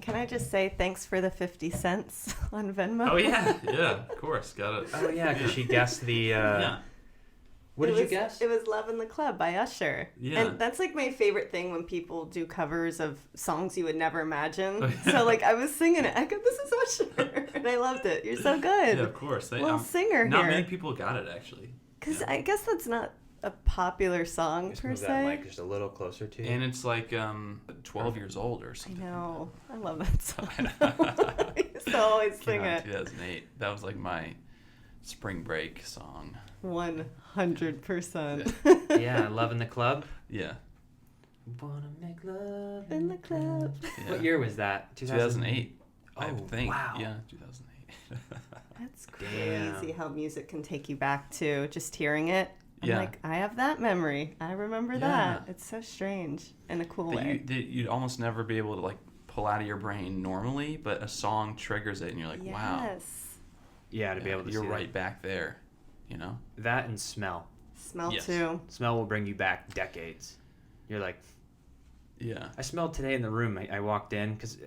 Can I just say thanks for the 50 cents on Venmo? Oh, yeah. Yeah, of course. Got it. Oh, yeah, because she guessed the... Yeah. What did you guess? It was Love in the Club by Usher. Yeah. And that's like my favorite thing when people do covers of songs you would never imagine. So like I was singing it. I go, this is Usher. And I loved it. You're so good. Yeah, of course. Little singer not here. many people got it, actually. Because I guess that's not a popular song Just per move se. that mic just a little closer to you. And it's like 12 years old or I something. know. I love that song. I used to always sing Came out it. in 2008. That was like my spring break song. 100%. Yeah, Love in the Club. Yeah. Wanna make love In the club. Yeah. What year was that? 2008. I Oh, think. wow. Yeah, 2008. That's Damn. crazy how music can take you back to just hearing it. I'm Yeah. like, I have that memory. I remember Yeah. that. It's so strange in a cool way. You'd almost never be able to like pull out of your brain normally, but a song triggers it and you're like, wow. Yes. Yeah, to be able to You're see right back there, you know? that and smell. Smell Yes. too. Smell will bring you back decades. You're like, Yeah. I smelled today in the room. I walked in because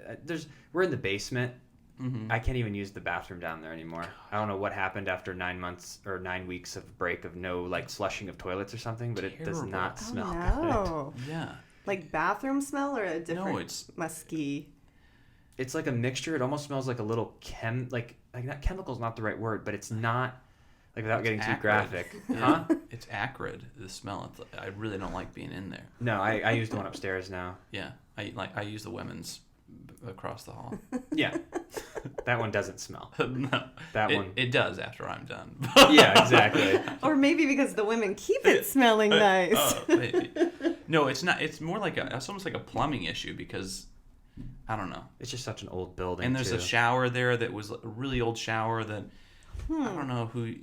we're in the basement. Mm-hmm. I can't even use the bathroom down there anymore. I don't know what happened after 9 months or 9 weeks of break of no like flushing of toilets or something, but it does Terrible. not Oh, smell no. Yeah. Like bathroom smell or a different it's- musky? good. It's like a mixture. It almost smells like a little like not chemical is not the right word, but it's not like without getting too acrid. graphic. Yeah. Huh? It's acrid, the smell. I really don't like being in there. No, I use the one upstairs now. Yeah. I use the women's across the hall. Yeah. That one doesn't smell. No. That one. It does after I'm done. Yeah, exactly. Or maybe because the women keep it smelling nice. Oh, maybe. No, it's not. It's more like it's almost like a plumbing issue because I don't know. It's just such an old building. And there's too. a shower there that was a really old shower that I don't know who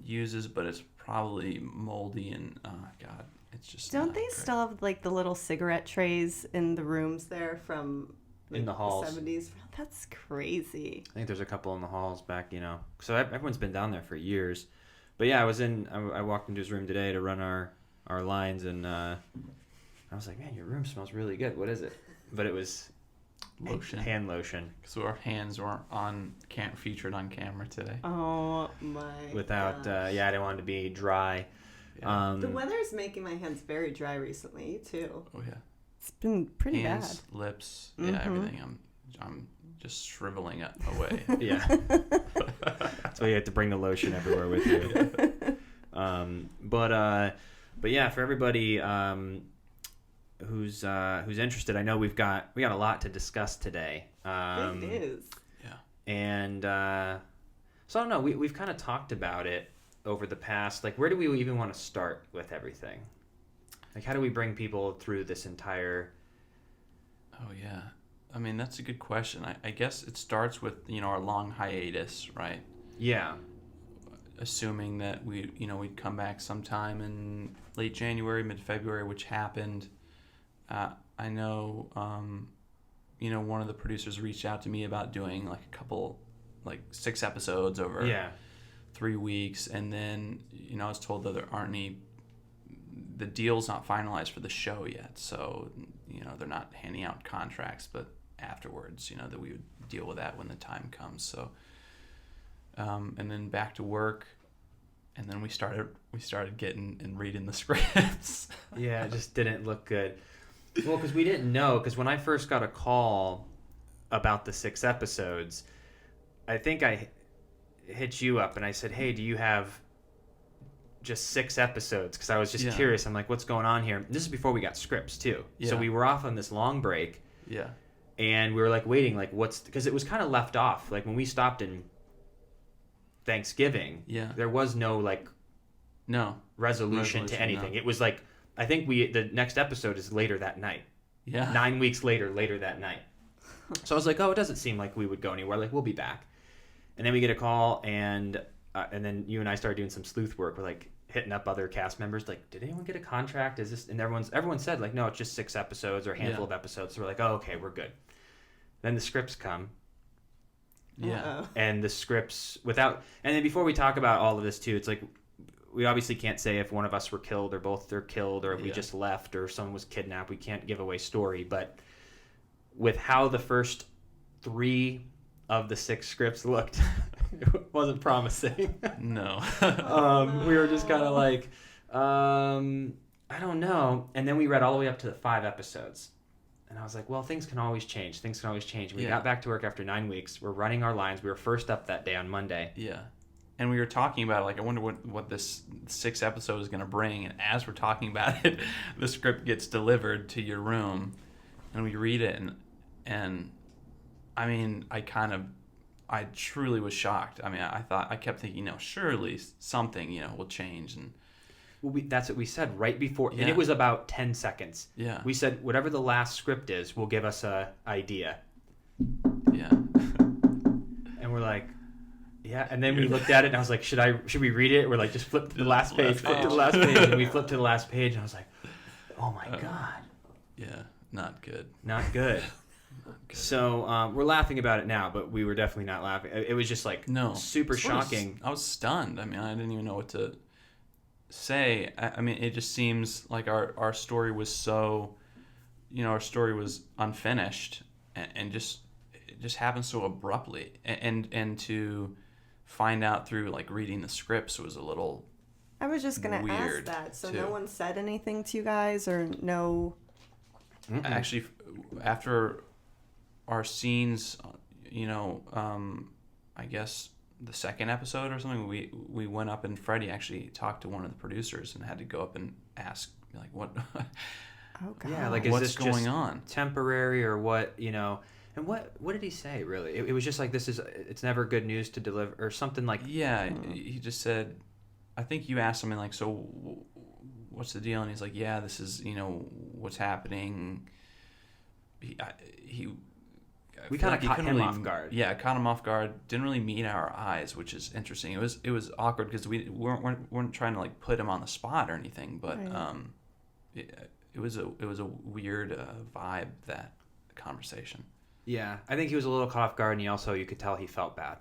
uses, but it's probably moldy and oh god, it's just. Don't not they great. still have like the little cigarette trays in the rooms there from like, In the halls. 70s? That's crazy. I think there's a couple in the halls back, So everyone's been down there for years. But yeah, I walked into his room today to run our lines, and I was like, man, your room smells really good. What is it? But it was lotion. hand lotion. So our hands weren't featured on camera today. Oh my Without, gosh. I didn't want it to be dry. Yeah. The weather's making my hands very dry recently. You too. Oh yeah. It's been pretty Hands, lips, yeah, Mhm. everything. I'm just shriveling it away. Yeah. That's why you have to bring the lotion everywhere with you. But yeah, for everybody who's interested, I know we got a lot to discuss today. bad. It is. Yeah. And so I don't know. We've kind of talked about it over the past. Like, where do we even want to start with everything? Like, how do we bring people through this entire? Oh yeah. I mean, that's a good question. I guess it starts with, our long hiatus, right? Yeah. Assuming that we'd come back sometime in late January, mid-February, which happened. I know, one of the producers reached out to me about doing like a couple, like 6 episodes over 3 weeks. And then, I was told that there aren't the deal's not finalized for the show yet. So, they're not handing out contracts, but afterwards, that we would deal with that when the time comes. So, and then back to work, and then we started getting and reading the scripts. Yeah, it just didn't look good. Well, because we didn't know. Because when I first got a call about the 6 episodes, I think I hit you up and I said, "Hey, do you have just 6 episodes?" Because I was just curious. I'm like, "What's going on here?" This is before we got scripts too. Yeah. So we were off on this long break. Yeah. And we were like waiting, like because it was kind of left off. Like when we stopped in Thanksgiving, there was no resolution to anything. No. It was like, I think the next episode is later that night. Yeah. 9 weeks later that night. So I was like, oh, it doesn't seem like we would go anywhere. Like, we'll be back. And then we get a call, and then you and I started doing some sleuth work. We're like hitting up other cast members, like, did anyone get a contract? Is this? And everyone said like, no, it's just 6 episodes or a handful of episodes. So we're like, oh, okay, we're good. Then the scripts come. Yeah. Uh-oh. And the scripts and then before we talk about all of this too, it's like, we obviously can't say if one of us were killed or both are killed or if we just left or someone was kidnapped. We can't give away story. But with how the first 3 of the 6 scripts looked it wasn't promising. No. We were just kind of like, I don't know. And then we read all the way up to the 5 episodes. And I was like, well, things can always change. Things can always change. We got back to work after 9 weeks. We're running our lines. We were first up that day on Monday. Yeah. And we were talking about it, like, I wonder what this 6th episode is going to bring. And as we're talking about it, the script gets delivered to your room. And we read it. And I mean, I truly was shocked. I mean, I kept thinking, surely something, will change. And well, that's what we said right before. And it was about 10 seconds. Yeah. We said, whatever the last script is will give us a idea. Yeah. And we're like, yeah. And then we looked at it and I was like, should we read it? We're like, just flip to the last page, flip to the last page. And we flipped to the last page and I was like, oh my God. Yeah. Not good. Not good. So we're laughing about it now, but we were definitely not laughing. It was just like super shocking. I was stunned. I mean, I didn't even know what to say. I mean, it just seems like our story was so, our story was unfinished and just it just happened so abruptly. And to find out through like reading the scripts was a little I was just going to ask that. So too. No one said anything to you guys or no? Mm-mm. Actually, after our scenes, I guess the 2nd episode or something, we went up and Freddie actually talked to one of the producers and had to go up and ask, like, what? Oh God. Yeah, like, is what's this going just on? temporary or what? And what did he say? Really, it was just like it's never good news to deliver or something like. Yeah, he just said, I think you asked something like, so what's the deal? And he's like, yeah, this is what's happening. We kind of like caught him off guard. Yeah, caught him off guard. Didn't really meet our eyes, which is interesting. It was awkward because we weren't trying to like put him on the spot or anything, but right. it was a weird vibe, that conversation. Yeah, I think he was a little caught off guard, and you could tell he felt bad.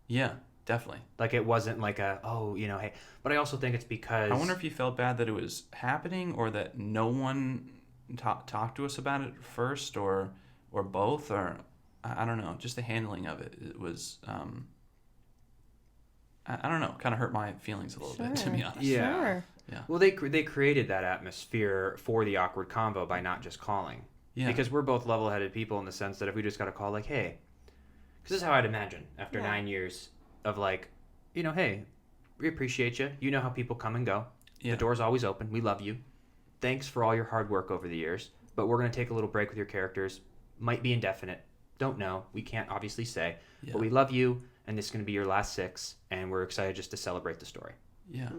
Yeah, definitely. Like it wasn't like hey. But I also think it's because I wonder if he felt bad that it was happening or that no one talked to us about it first, or both, or I don't know. Just the handling of it was I don't know, kind of hurt my feelings a little bit, to be honest. Yeah. Sure. Yeah. Well, they created that atmosphere for the awkward convo by not just calling. Yeah. Because we're both level-headed people in the sense that if we just got a call like, hey, because this is how I'd imagine after 9 years of like, hey, we appreciate you. You know how people come and go. Yeah. The door's always open. We love you. Thanks for all your hard work over the years. But we're going to take a little break with your characters. Might be indefinite. Don't know. We can't obviously say. Yeah. But we love you, and this is going to be your last 6, and we're excited just to celebrate the story. Yeah.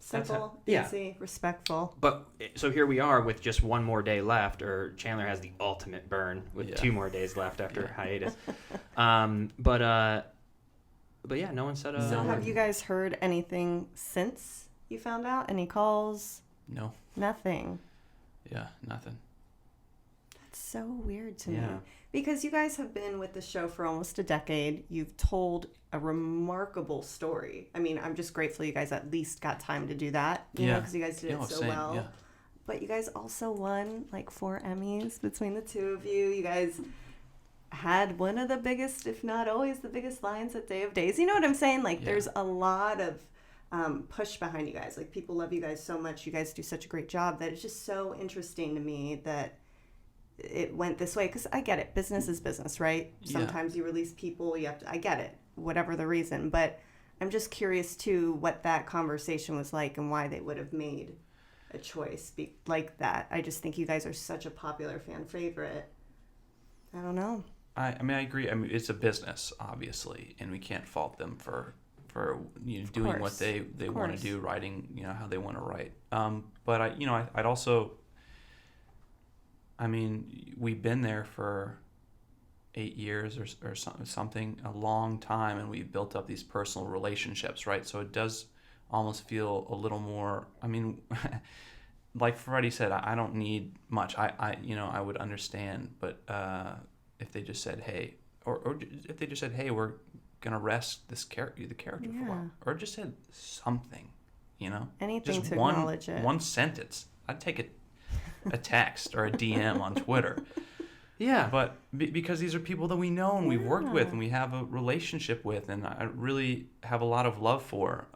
Simple, yeah. easy, respectful. But so here we are with just 1 more day left, or Chandler has the ultimate burn with 2 more days left after hiatus. But yeah, no one said. So have you guys heard anything since you found out? Any calls? No. Nothing. Yeah, nothing. That's so weird to me. Yeah. Because you guys have been with the show for almost a decade. You've told a remarkable story. I mean, I'm just grateful you guys at least got time to do that. You know, because you guys did it so well. Yeah. But you guys also won like 4 Emmys between the 2 of you. You guys had one of the biggest, if not always the biggest lines at Day of Days. You know what I'm saying? Like there's a lot of push behind you guys. Like people love you guys so much. You guys do such a great job that it's just so interesting to me that it went this way. Because I get it. Business is business, right? Sometimes you release people. You have to. I get it. Whatever the reason. But I'm just curious too what that conversation was like and why they would have made a choice like that. I just think you guys are such a popular fan favorite. I don't know. I mean, I agree. I mean, it's a business, obviously, and we can't fault them for doing what they want to do, writing how they want to write. But I'd also, I mean, we've been there for 8 years or something, a long time, and we've built up these personal relationships, right? So it does almost feel a little more. I mean, like Freddie said, I don't need much. I would understand, but if they just said, hey, or if they just said, hey, we're gonna rest the character for a while, or just said something, anything just to acknowledge it. One sentence. I'd take a text or a DM on Twitter. Yeah. But because these are people that we know and we've worked with and we have a relationship with, and I really have a lot of love for.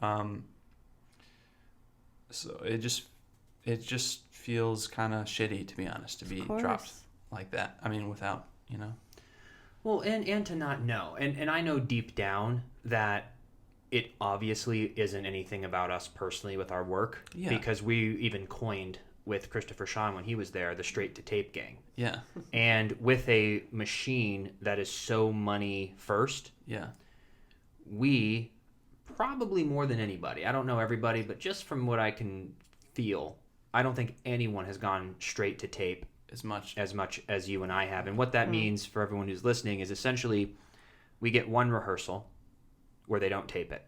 So it just feels kind of shitty, to be honest, to be dropped like that. I mean, without, you know. Well, and to not know. And I know deep down that it obviously isn't anything about us personally with our work. Yeah. Because we even coined with Christopher Sean when he was there, the straight to tape gang. Yeah. And with a machine that is so money first, Yeah. we probably more than anybody, I don't know everybody, but just from what I can feel, I don't think anyone has gone straight to tape As much as you and I have. And what that means for everyone who's listening is essentially we get one rehearsal where they don't tape it.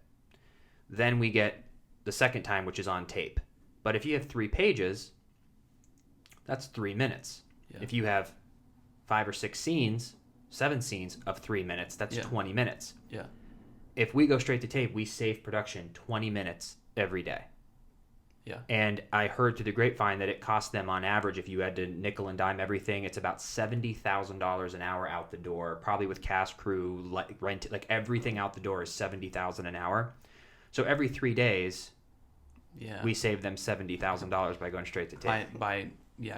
Then we get the second time, which is on tape. But if you have 3 pages, that's 3 minutes. Yeah. If you have 5 or 6 scenes, 7 scenes of 3 minutes, that's 20 minutes. Yeah. If we go straight to tape, we save production 20 minutes every day. Yeah. And I heard through the grapevine that it cost them on average, if you had to nickel and dime everything, it's about $70,000 an hour out the door, probably with cast, crew, rent, like everything out the door is $70,000 an hour. So every 3 days, we save them $70,000 by going straight to tape. By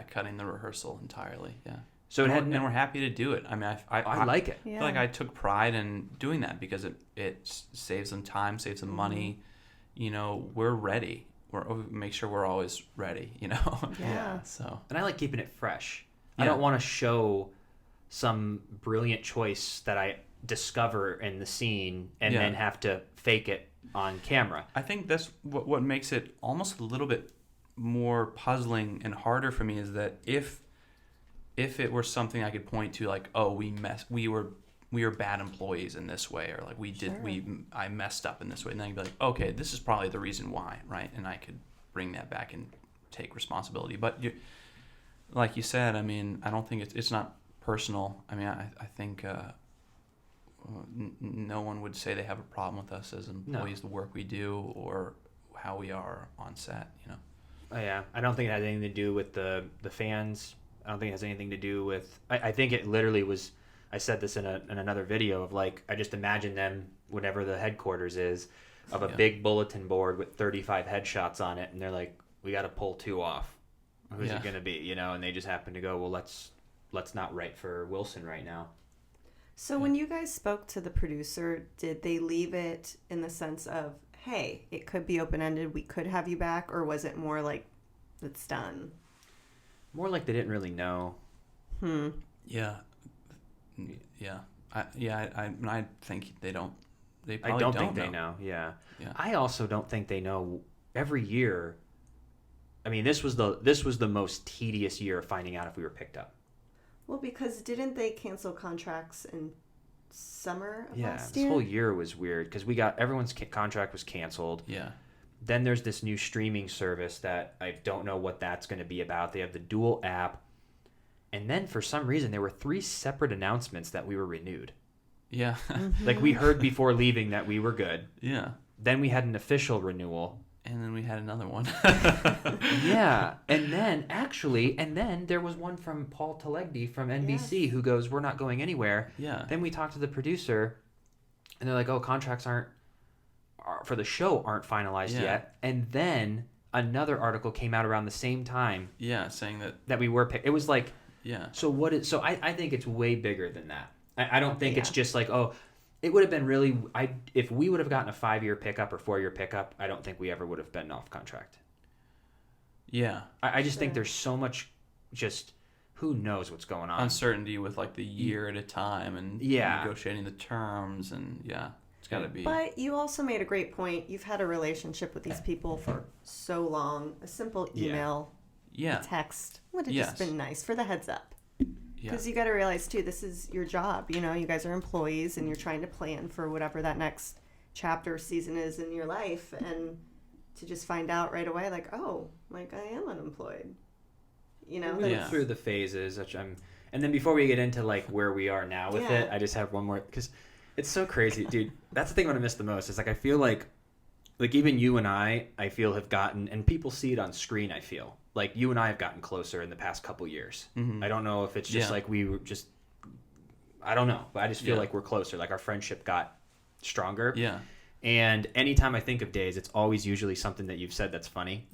cutting the rehearsal entirely. Yeah. So and we're happy to do it. I mean, I like it. I feel like I took pride in doing that because it saves them time, saves them money. You know, we're ready. We make sure we're always ready, you know? Yeah. So. And I like keeping it fresh. Yeah. I don't want to show some brilliant choice that I discover in the scene and then have to fake it on camera. I think that's what makes it almost a little bit more puzzling and harder for me is that if it were something I could point to, like, oh, we were bad employees in this way, or like I messed up in this way, and then I'd be like, okay, this is probably the reason why, right? And I could bring that back and take responsibility. But like you said, I mean, I don't think it's not personal. I mean, I think no one would say they have a problem with us as employees, the work we do, or how we are on set, you know. Oh, yeah, I don't think it has anything to do with the fans. I don't think it has anything to do with. I think it literally was. I said this in another video of, like, I just imagine them, whatever the headquarters is, of a big bulletin board with 35 headshots on it, and they're like, we got to pull 2 off. Who's it going to be, you know? And they just happen to go, well, let's not write for Wilson right now. So when you guys spoke to the producer, did they leave it in the sense of, hey, it could be open-ended, we could have you back, or was it more like, it's done? More like they didn't really know. Yeah. Yeah. I think they don't. They probably I don't think they know. Yeah. I also don't think they know. Every year, I mean, this was the most tedious year of finding out if we were picked up. Well, because didn't they cancel contracts in summer of last this year? whole year was weird because everyone's contract was canceled. Yeah. Then there's this new streaming service that I don't know what that's going to be about. They have the dual app. And then for some reason, there were 3 separate announcements that we were renewed. Yeah. Like, we heard before leaving that we were good. Yeah. Then we had an official renewal. And then we had another one. Yeah. And then there was one from Paul Telegdi from NBC who goes, we're not going anywhere. Yeah. Then we talked to the producer, and they're like, oh, contracts for the show aren't finalized yet. And then another article came out around the same time. Yeah, saying that we were picked. It was like, so I think it's way bigger than that. I don't think it's just like, oh, it would have been really, if we would have gotten a 5-year pickup or 4-year pickup, I don't think we ever would have been off contract. Yeah. I just think there's so much just, who knows what's going on. Uncertainty with, like, the year at a time and negotiating the terms, and it's got to be. But you also made a great point. You've had a relationship with these people for so long. A simple email, a text would have just been nice for the heads up. Because you got to realize, too, this is your job. You know, you guys are employees, and you're trying to plan for whatever that next chapter season is in your life. And to just find out right away, like, oh, like, I am unemployed. You know? We went through the phases, and then before we get into, like, where we are now with it, I just have one more, because it's so crazy, dude. That's the thing I miss the most. Is, like, I feel like like even you and I feel have gotten, and people see it on screen, I feel like you and I have gotten closer in the past couple years. I don't know if it's just like we were just, I don't know, but I just feel like we're closer. Like our friendship got stronger. Yeah. And anytime I think of Days, it's always usually something that you've said that's funny.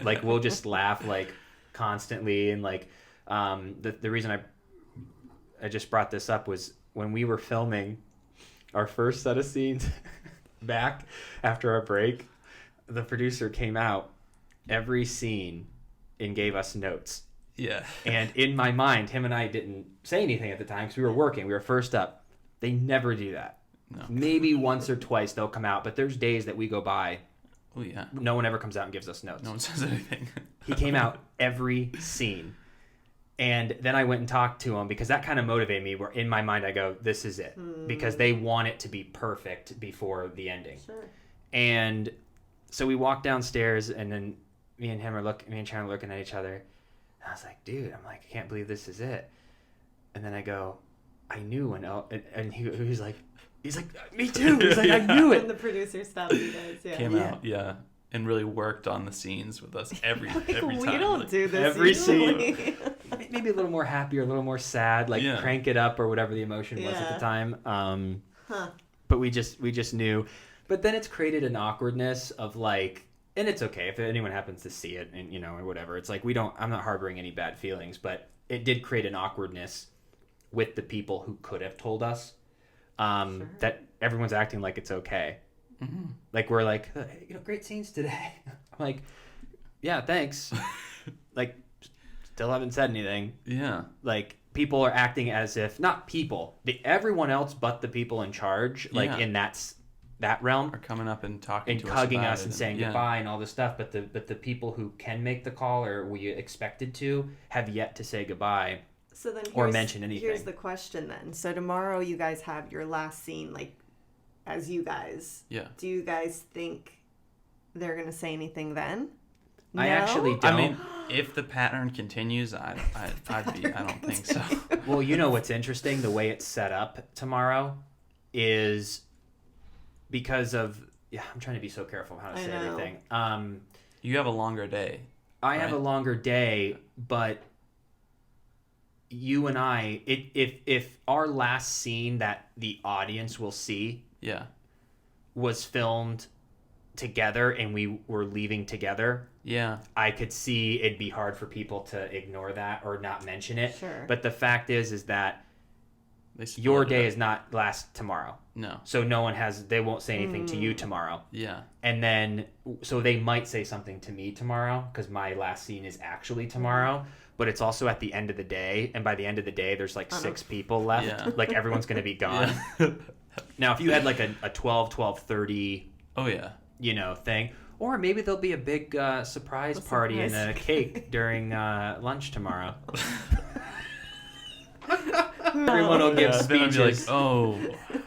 Like we'll just laugh like constantly. And like the reason I just brought this up was when we were filming our first set of scenes back after our break, the producer came out every scene and gave us notes. Yeah. And in my mind, him and I didn't say anything at the time because we were working. We were first up. They never do that. No. Maybe once or twice they'll come out, but there's days that we go by. Oh yeah. No one ever comes out and gives us notes. No one says anything. He came out every scene. And then I went and talked to him because that kind of motivated me, where in my mind I go, this is it. Because they want it to be perfect before the ending. Sure. And so we walked downstairs, and then me and Chandler are looking at each other. And I was like, dude, I can't believe this is it. And then I go, I knew when and he was like, me too. He's like, I knew it. And the producer stopped you guys. Yeah. Came out, and really worked on the scenes with us every Like, time. we don't do this every usually. scene. Maybe a little more happy or a little more sad, like crank it up or whatever the emotion was at the time. But we just knew. But then it's created an awkwardness of like, and it's okay if anyone happens to see it and or whatever. It's like I'm not harboring any bad feelings, but it did create an awkwardness with the people who could have told us that everyone's acting like it's okay. Like we're like, hey, great scenes today. I'm like, yeah, thanks. Like, still haven't said anything. Yeah. Like people are acting as if not people, everyone else but the people in charge, like in that realm, are coming up and talking and to us, hugging about us it and saying goodbye and all this stuff. But the people who can make the call or we expected to have yet to say goodbye. So then or mention anything. Here's the question then. So tomorrow you guys have your last scene, like, as you guys. Yeah. Do you guys think they're going to say anything then? I actually don't. I mean, if the pattern continues, I don't think so. Well, you know what's interesting? The way it's set up tomorrow is because of... Yeah, I'm trying to be so careful how to say everything. You have a longer day. I have a longer day, but... You and I, if our last scene that the audience will see was filmed together and we were leaving together, I could see it'd be hard for people to ignore that or not mention it. Sure. But the fact is that your day is not last tomorrow. No. So they won't say anything to you tomorrow. Yeah. And then, so they might say something to me tomorrow because my last scene is actually tomorrow. But it's also at the end of the day, and by the end of the day, there's like 6 people left. Yeah. Like everyone's gonna be gone. Now, if you had like a 12:30, thing, or maybe there'll be a big surprise party and a cake during lunch tomorrow. Everyone will give speeches. Then I'll be like, oh,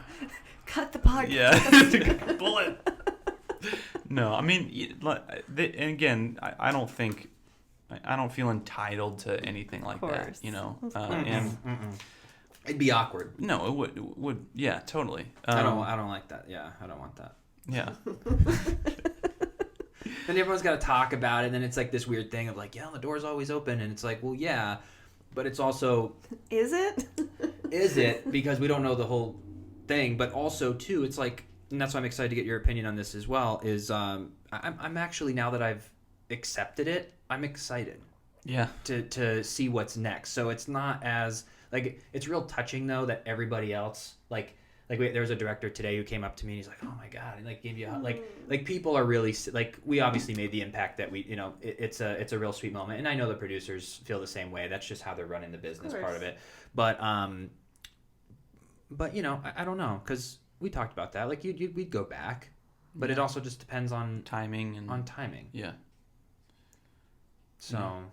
cut the podcast. Yeah, bullet. No, I mean, and again, I don't think. I don't feel entitled to anything like that, and it'd be awkward. No, it would, yeah, totally. I don't like that. Yeah, I don't want that. Yeah. Then everyone's got to talk about it, and then it's like this weird thing of like, the door's always open, and it's like, well, yeah, but it's also, is it? Is it? Because we don't know the whole thing, but also too, it's like, and that's why I'm excited to get your opinion on this as well. Is I'm actually, now that I've accepted it, I'm excited to see what's next. So it's not as like, it's real touching though that everybody else there was a director today who came up to me and he's like, oh my god, and like gave you like people are really like, we obviously made the impact that we it's a real sweet moment, and I know the producers feel the same way. That's just how they're running the business part of it. But I don't know, because we talked about that, like we'd go back, but it also just depends on timing. Yeah. So,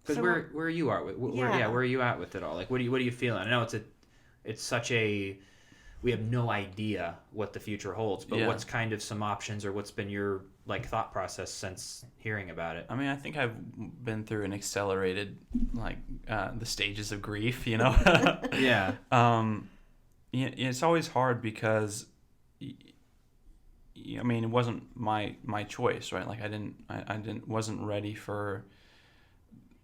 because where are you at with where are you at with it all? Like, what are you feeling? I know it's such a, we have no idea what the future holds, but what's kind of some options, or what's been your like thought process since hearing about it? I mean, I think I've been through an accelerated the stages of grief, Yeah. It's always hard because I mean, it wasn't my choice, right? Like I wasn't ready for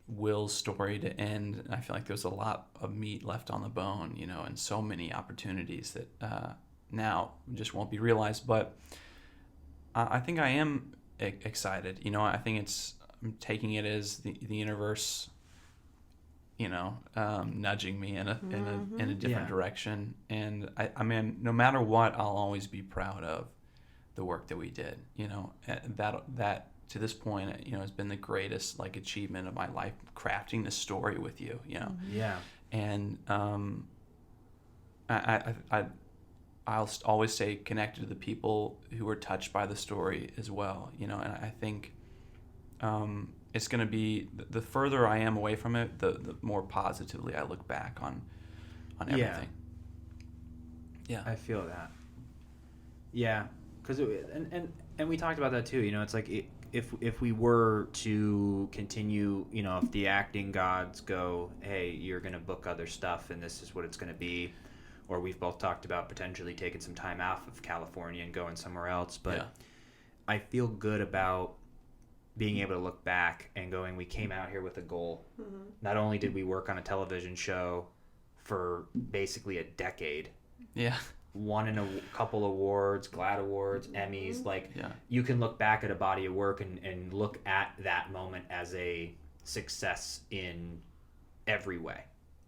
Will's story to end. I feel like there's a lot of meat left on the bone, you know, and so many opportunities that now just won't be realized. But I think I am excited. You know, I think I'm taking it as the universe, you know, nudging me in a different direction. And I mean, no matter what, I'll always be proud of the work that we did. You know, that to this point, you know, has been the greatest like achievement of my life, crafting this story with you. You know. Yeah. And I'll always stay connected to the people who were touched by the story as well. You know, and I think it's going to be the further I am away from it, the more positively I look back on everything. Yeah. I feel that. Yeah, because and we talked about that too. You know, it's like if we were to continue, you know, if the acting gods go, hey, you're going to book other stuff and this is what it's going to be, or we've both talked about potentially taking some time off of California and going somewhere else. But I feel good about being able to look back and going, we came out here with a goal. Mm-hmm. Not only did we work on a television show for basically a decade. Yeah. Won in a couple awards, GLAAD awards, Emmys. Like, you can look back at a body of work and look at that moment as a success in every way.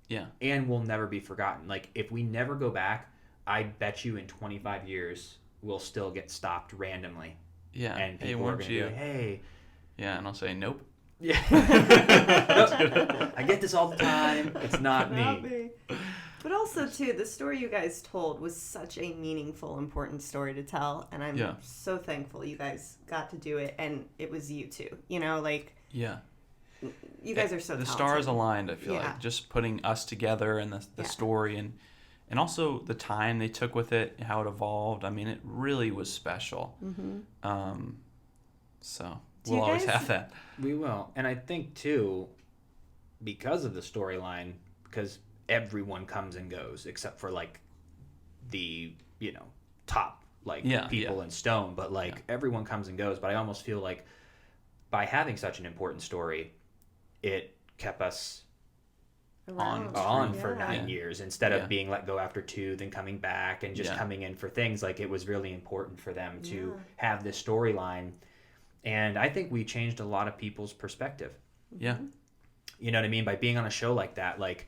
Yeah. And will never be forgotten. Like, if we never go back, I bet you in 25 years, we'll still get stopped randomly. Yeah. And people are going to be like, hey. Yeah, and I'll say, nope. Yeah. I get this all the time. It's not me. But also, too, the story you guys told was such a meaningful, important story to tell. And I'm so thankful you guys got to do it. And it was you two. You know, like... Yeah. You guys are so talented. The stars aligned, I feel like. Just putting us together and the story and also the time they took with it, how it evolved. I mean, it really was special. Mm-hmm. So we'll always have that. We will. And I think, too, because of the storyline, because everyone comes and goes except for, like, the, you know, top, like, people in stone. But, like, everyone comes and goes. But I almost feel like by having such an important story, it kept us on for 9 years instead of being let go after 2, then coming back and just coming in for things. Like, it was really important for them to have this storyline. And I think we changed a lot of people's perspective. Yeah. You know what I mean? By being on a show like that, like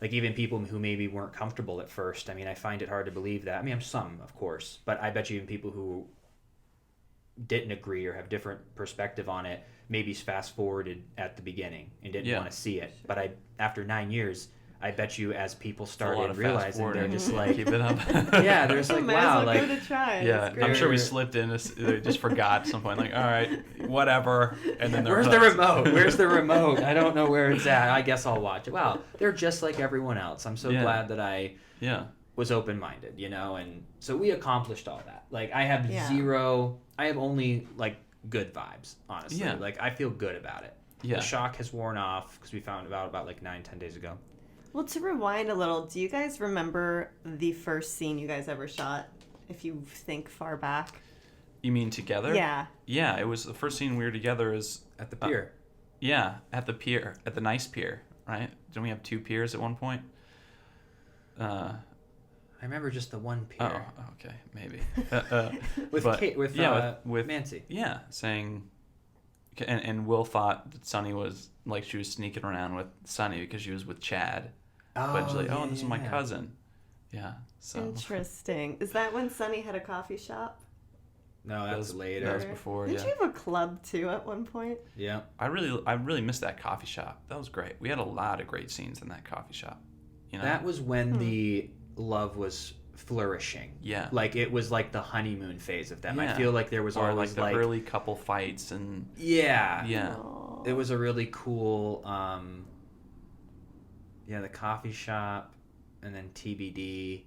even people who maybe weren't comfortable at first. I mean, I find it hard to believe that. I mean, some, of course, but I bet you even people who didn't agree or have different perspective on it maybe fast forwarded at the beginning and didn't want to see it. But after 9 years, I bet you as people started realizing, they're just like, keep it up. Yeah, they're just like, wow, like, give it a try. Yeah, I'm sure we slipped in. They just forgot at some point, like, all right, whatever. And then where's the remote? Where's the remote? I don't know where it's at. I guess I'll watch it. Wow, they're just like everyone else. I'm so glad that I was open-minded, you know. And so we accomplished all that. Like, I have I have only like good vibes, honestly. Yeah. Like, I feel good about it. Yeah. The shock has worn off because we found out about like 9-10 days ago. Well, to rewind a little, do you guys remember the first scene you guys ever shot, if you think far back? You mean together? Yeah. Yeah, it was the first scene we were together is... At the pier. At the pier. At the nice pier, right? Didn't we have 2 piers at one point? I remember just the one pier. Oh, okay, maybe. with Massey. Yeah, saying... And Will thought that Sonny was... Like, she was sneaking around with Sonny because she was with Chad. But she's like, this is my cousin. Yeah, so... Interesting. Is that when Sonny had a coffee shop? No, that was later. That was before, Didn't you have a club, too, at one point? Yeah. I really missed that coffee shop. That was great. We had a lot of great scenes in that coffee shop. You know? That was when the love was flourishing. Yeah. Like, it was like the honeymoon phase of them. I feel like there was always like the early couple fights and... Yeah. Yeah. Aww. It was a really cool... the coffee shop and then TBD.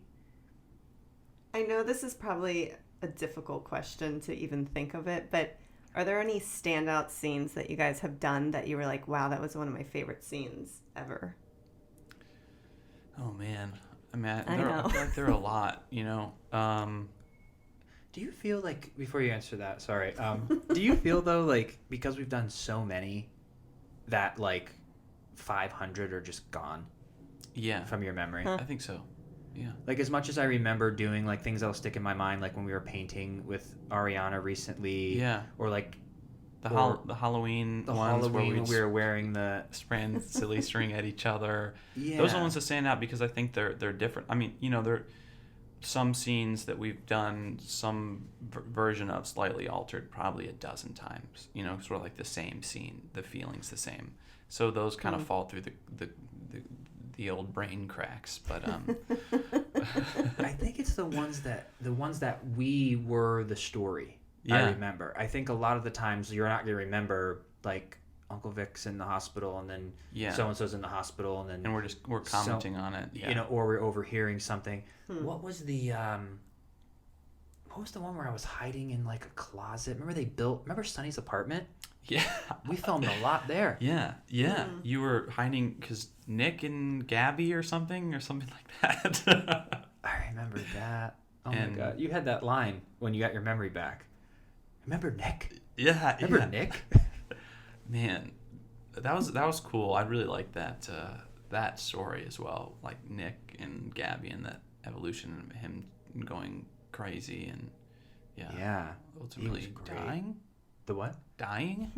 I know this is probably a difficult question to even think of it, but are there any standout scenes that you guys have done that you were like, wow, that was one of my favorite scenes ever? Oh, man. I mean, I know. I feel like there are a lot, you know. Do you feel like, before you answer that, sorry, do you feel though, like, because we've done so many, that like 500 are just gone? Yeah. From your memory? I think so. Yeah. Like, as much as I remember doing like things that'll stick in my mind, like when we were painting with Ariana recently. Yeah. Or like the Halloween ones where we were wearing the spraying silly string at each other. Yeah. Those are the ones that stand out because I think they're different. I mean, you know, there some scenes that we've done some version of slightly altered probably a dozen times. You know, sort of like the same scene, the feeling's the same. So those kind of fall through the old brain cracks, but I think it's the ones that we were the story. Yeah. I remember. I think a lot of the times you're not gonna remember, like, Uncle Vic's in the hospital and then so and so's in the hospital and then we're commenting on it. Yeah. You know, or we're overhearing something. What was the one where I was hiding in like a closet? Remember Sonny's apartment? Yeah. We filmed a lot there. Yeah. You were hiding because Nick and Gabby or something like that. I remember that. Oh my God. You had that line when you got your memory back. Remember Nick? Yeah. Remember Nick? Man, that was cool. I really liked that story as well. Like Nick and Gabby and that evolution of him going crazy and ultimately dying. The what? Dying?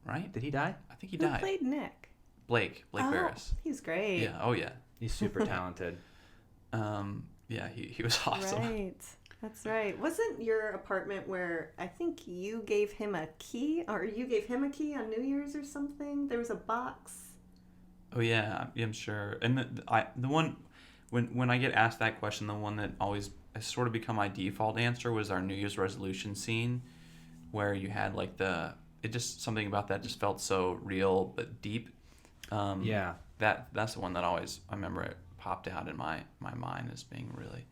Right? Did he die? I think he died. Who played Nick? Blake Barris. He's great. Yeah. Oh yeah. He's super talented. Yeah, he was awesome. Right. That's right. Wasn't your apartment where I think you gave him a key, or you gave him a key on New Year's or something? There was a box. Oh yeah, I'm sure. And the one when I get asked that question, the one that always has sort of become my default answer was our New Year's resolution scene, where you had like something about that just felt so real but deep. That's the one that always, I remember it popped out in my mind as being really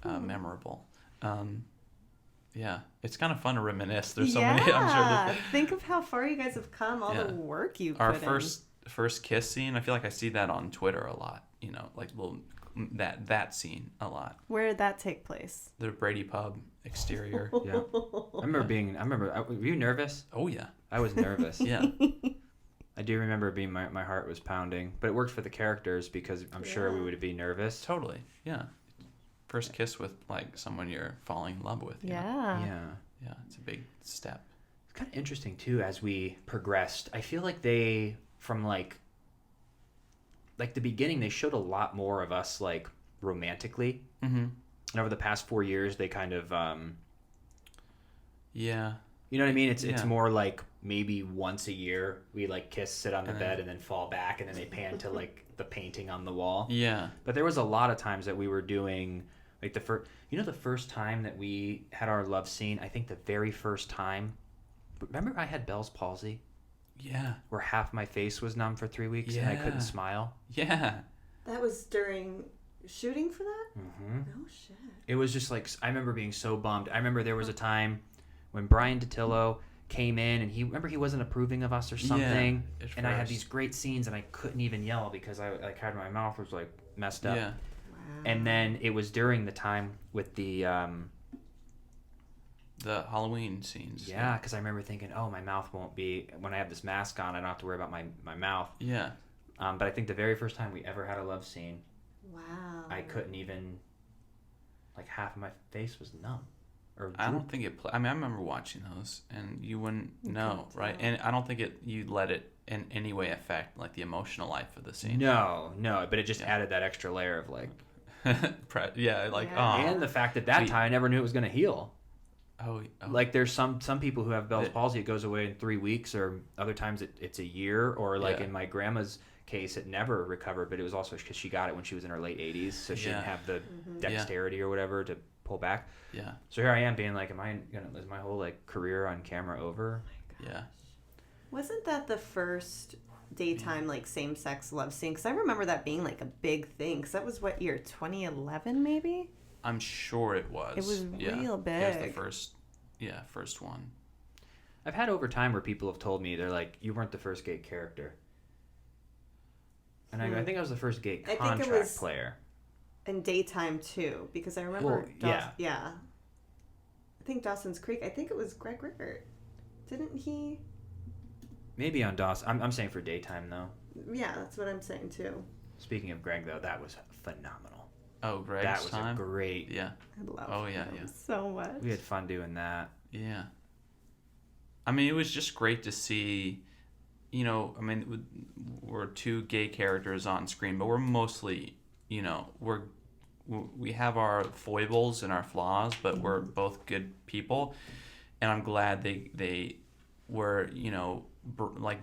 memorable. Yeah, it's kind of fun to reminisce. There's so many. I'm sure. Think of how far you guys have come. All the work you put in. Our first kiss scene. I feel like I see that on Twitter a lot. You know, like that scene a lot. Where did that take place? The Brady Pub exterior. Yeah. Were you nervous? Oh yeah. I was nervous. Yeah. I do remember being my heart was pounding, but it worked for the characters because I'm sure we would be nervous. Totally. Yeah. First kiss with like someone you're falling in love with. Yeah. Yeah. It's a big step. It's kind of interesting too as we progressed. I feel like they, from like the beginning, they showed a lot more of us like romantically. Mm-hmm. And over the past 4 years, they kind of yeah. You know what I mean? It's more like maybe once a year we like kiss, sit on the bed, and then fall back, and then they pan to like the painting on the wall. Yeah. But there was a lot of times that we were doing like the first time that we had our love scene. I think the very first time. Remember, I had Bell's palsy. Yeah. Where half my face was numb for 3 weeks and I couldn't smile. Yeah. That was during shooting for that? Mm-hmm. Oh shit. It was just like, I remember being so bummed. I remember there was a time when Brian DiTillo came in and he wasn't approving of us or something. Yeah, and I had these great scenes and I couldn't even yell because I like had my mouth was like messed up. Yeah. Wow. And then it was during the time with the Halloween scenes. Yeah, because I remember thinking, oh, my mouth won't be, when I have this mask on, I don't have to worry about my mouth. Yeah. But I think the very first time we ever had a love scene, wow, I couldn't even, like half of my face was numb. I don't think it. I mean, I remember watching those, and you wouldn't know, right? And I don't think you let it in any way affect like the emotional life of the scene. No, but it just added that extra layer of like, and the fact that time I never knew it was gonna heal. Oh. Like there's some people who have Bell's palsy, it goes away in 3 weeks, or other times it's a year, or like in my grandma's case, it never recovered, but it was also because she got it when she was in her late 80s, so she didn't have the dexterity or whatever to pull back. Yeah. So here I am being like, is my whole like career on camera over? Oh my gosh. Wasn't that the first daytime like same-sex love scene? Because I remember that being like a big thing. Because that was what year? 2011 maybe? I'm sure it was. It was real big. It was the first one. I've had over time where people have told me, they're like, you weren't the first gay character. And I think I was the first gay contract player. In daytime too, because I remember. Yeah. think Dawson's Creek. I think it was Greg Rickert. Didn't he? Maybe on Dawson. I'm saying for daytime though. Yeah, that's what I'm saying too. Speaking of Greg though, that was phenomenal. Oh, Greg's that was time? a great. Yeah. I love yeah. so much. We had fun doing that. Yeah. I mean, it was just great to see, you know, I mean, we're two gay characters on screen, but we're mostly, you know, we have our foibles and our flaws, but we're both good people. And I'm glad they were, you know,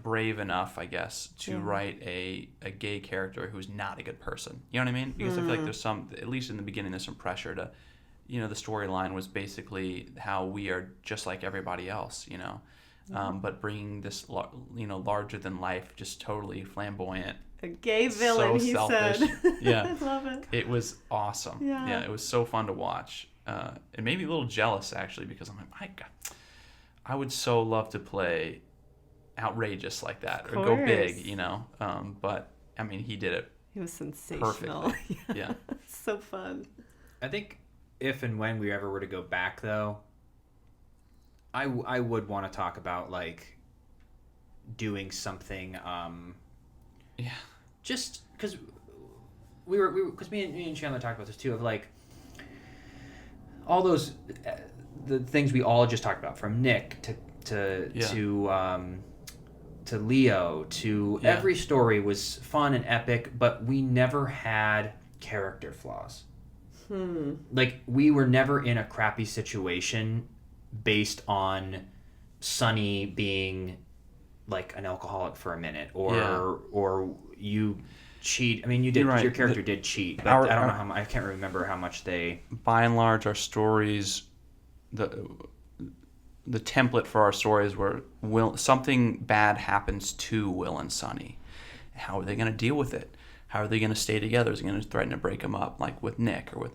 brave enough, I guess, to write a gay character who's not a good person. You know what I mean? Because I feel like there's some, at least in the beginning, there's some pressure to, you know, the storyline was basically how we are just like everybody else, you know. But bringing this, you know, larger than life, just totally flamboyant. A gay villain, so he selfish. said. Yeah. I love it. It was awesome. Yeah, it was so fun to watch. It made me a little jealous, actually, because I'm like, my God, I would so love to play outrageous like that or go big, you know. But, I mean, he did it. He was sensational. Perfectly. Yeah. So fun. I think if and when we ever were to go back, though, I would want to talk about, like, doing something, just because because me and Chandler talked about this, too, of, like, all those, the things we all just talked about, from Nick to Leo to every story was fun and epic, but we never had character flaws. Like, we were never in a crappy situation based on Sonny being like an alcoholic for a minute, or you cheat. I mean, you did. Right. Your character did cheat. But I don't know how. I can't remember how much they. By and large, our stories, the template for our stories were something bad happens to Will and Sonny. How are they going to deal with it? How are they going to stay together? Is he going to threaten to break them up, like with Nick or with,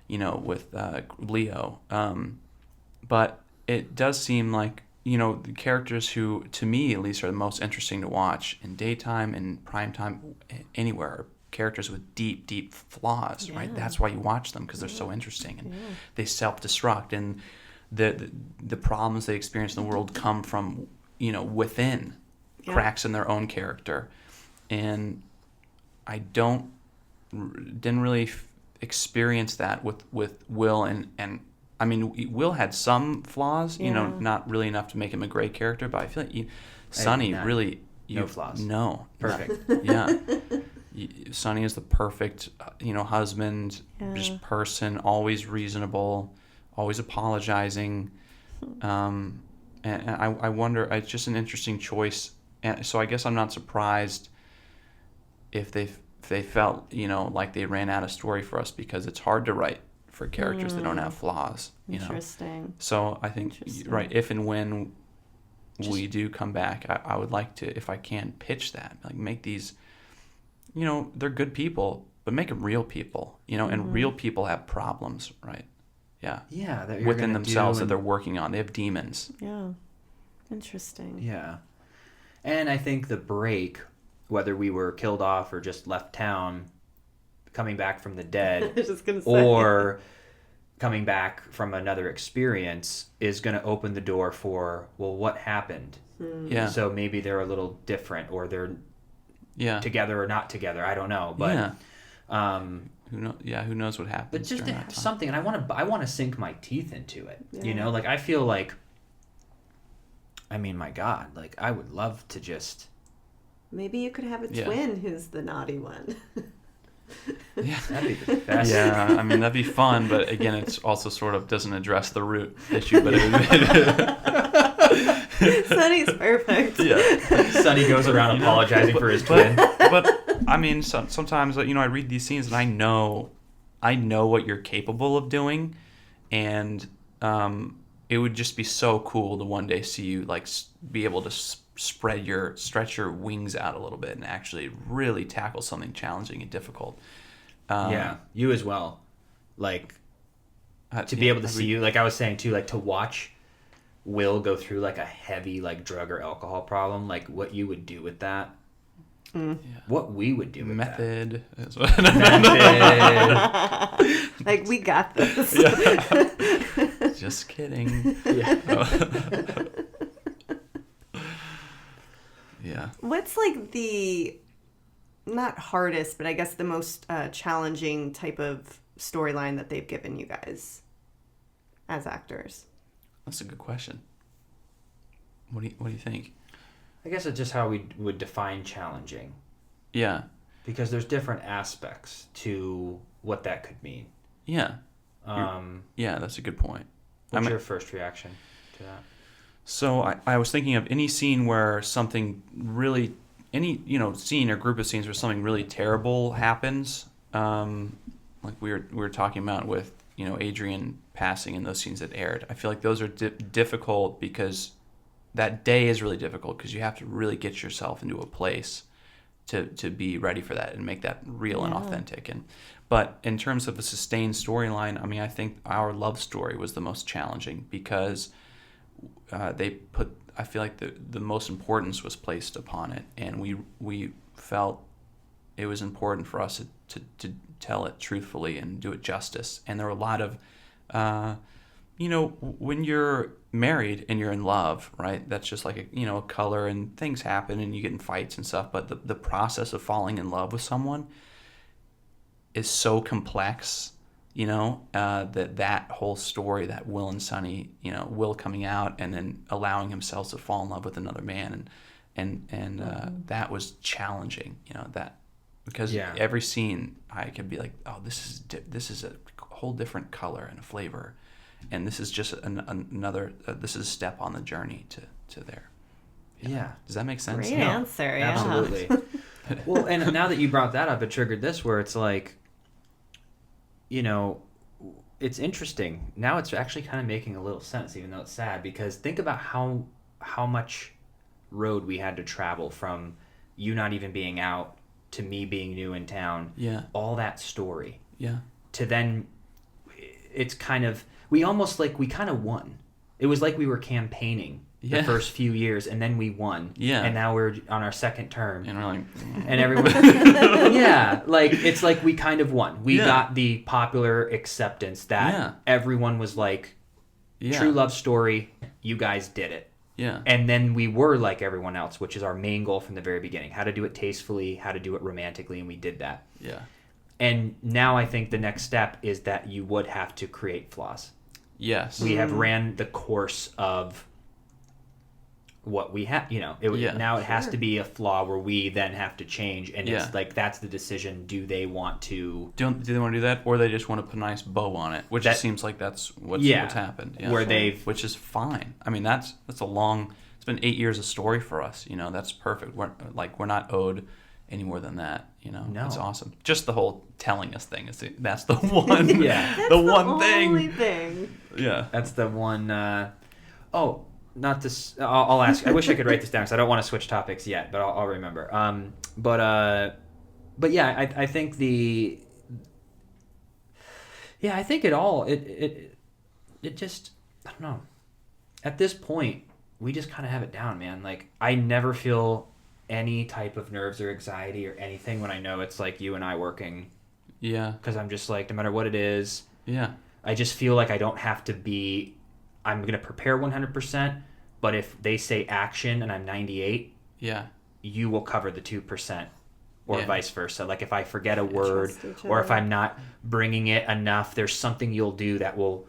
you know, with Leo? But it does seem like, you know, the characters who, to me at least, are the most interesting to watch in daytime and primetime, anywhere, are characters with deep, deep flaws, right? That's why you watch them, because they're so interesting, and they self-destruct, and the problems they experience in the world come from, you know, within, cracks in their own character. And I didn't really experience that with Will and I mean, Will had some flaws, you know, not really enough to make him a great character, but I feel like Sonny really... No flaws. No. Perfect. Yeah. Sonny is the perfect, you know, husband, just person, always reasonable, always apologizing. And I wonder, it's just an interesting choice. And so I guess I'm not surprised if they felt, you know, like they ran out of story for us, because it's hard to write for characters that don't have flaws, you know. Interesting. So I think, right, if and when we do come back, I would like to, if I can, pitch that. Like, make these, you know, they're good people, but make them real people, you know, and real people have problems, right? Yeah. Yeah. That you're within themselves that they're working on. They have demons. Yeah. Interesting. Yeah. And I think the break, whether we were killed off or just left town, coming back from the dead, I was just gonna say. or coming back from another experience, is going to open the door for, well, what happened? Yeah. So maybe they're a little different, or they're together or not together. I don't know. But who knows what happens? But just to have time. something, and I want to sink my teeth into it. You know, like, I feel like, I mean, my God, like, I would love to just. Maybe you could have a twin who's the naughty one. Yeah, that'd be the best. Yeah, I mean, that'd be fun, but again, it's also sort of doesn't address the root issue. But Sonny's perfect. Yeah, Sonny goes around apologizing for his twin. But I mean, sometimes, you know, I read these scenes and I know what you're capable of doing, and it would just be so cool to one day see you, like, be able to stretch your wings out a little bit and actually really tackle something challenging and difficult. You as well. Like, to be able to see you, like I was saying too, like, to watch Will go through, like, a heavy, like, drug or alcohol problem, like, what you would do with that. What we would do with Method. that. Method. Like, we got this. Just kidding. Yeah. Yeah. What's like the, not hardest, but I guess the most challenging type of storyline that they've given you guys as actors? That's a good question. What do you think? I guess it's just how we would define challenging. Yeah. Because there's different aspects to what that could mean. Yeah. Yeah, that's a good point. What's your first reaction to that? So I was thinking of any scene where something really, any scene or group of scenes where something really terrible happens, like we were talking about with Adrian passing and those scenes that aired. I feel like those are difficult because that day is really difficult because you have to really get yourself into a place to be ready for that and make that real and authentic. But in terms of a sustained storyline, I mean, I think our love story was the most challenging because I feel like the most importance was placed upon it, and we felt it was important for us to tell it truthfully and do it justice. And there were a lot of, when you're married and you're in love, right? That's just like a color, and things happen and you get in fights and stuff. But the process of falling in love with someone is so complex, that whole story, that Will and Sonny, Will coming out and then allowing himself to fall in love with another man, and that was challenging, that because every scene I could be like, oh, this is a whole different color and a flavor, and this is just another this is a step on the journey to there. Yeah. Does that make sense? Great answer. Yeah. Absolutely. Well, and now that you brought that up, it triggered this where it's like, it's interesting. Now it's actually kind of making a little sense, even though it's sad, because think about how much road we had to travel from you not even being out to me being new in town. Yeah. All that story. Yeah. To then, it's kind of, we kind of won. It was like we were campaigning the first few years, and then we won. Yeah. And now we're on our second term. And we're like... And everyone... yeah. Like, it's like we kind of won. We got the popular acceptance that everyone was like, true love story, you guys did it. Yeah. And then we were like everyone else, which is our main goal from the very beginning. How to do it tastefully, how to do it romantically, and we did that. Yeah. And now I think the next step is that you would have to create flaws. Yes. We have ran the course of what we have, now it has to be a flaw where we then have to change, and it's like, that's the decision. Do they want to do they want to do that, or they just want to put a nice bow on it, which seems like that's what's happened, where which is fine. I mean, that's a long, it's been 8 years of story for us, that's perfect. We're not owed any more than that, No. It's awesome. Just the whole telling us thing that's the one that's the one thing. Yeah, that's the one. Not this. I'll ask. I wish I could write this down because I don't want to switch topics yet, but I'll remember. But yeah, I think the. Yeah, I think it all. It just, I don't know. At this point, we just kind of have it down, man. Like, I never feel any type of nerves or anxiety or anything when I know it's like you and I working. Yeah. Because I'm just like, no matter what it is. Yeah. I just feel like I don't have to be. I'm going to prepare 100%, but if they say action and I'm 98, you will cover the 2%, or vice versa. Like, if I forget a word, or if I'm not bringing it enough, there's something you'll do that will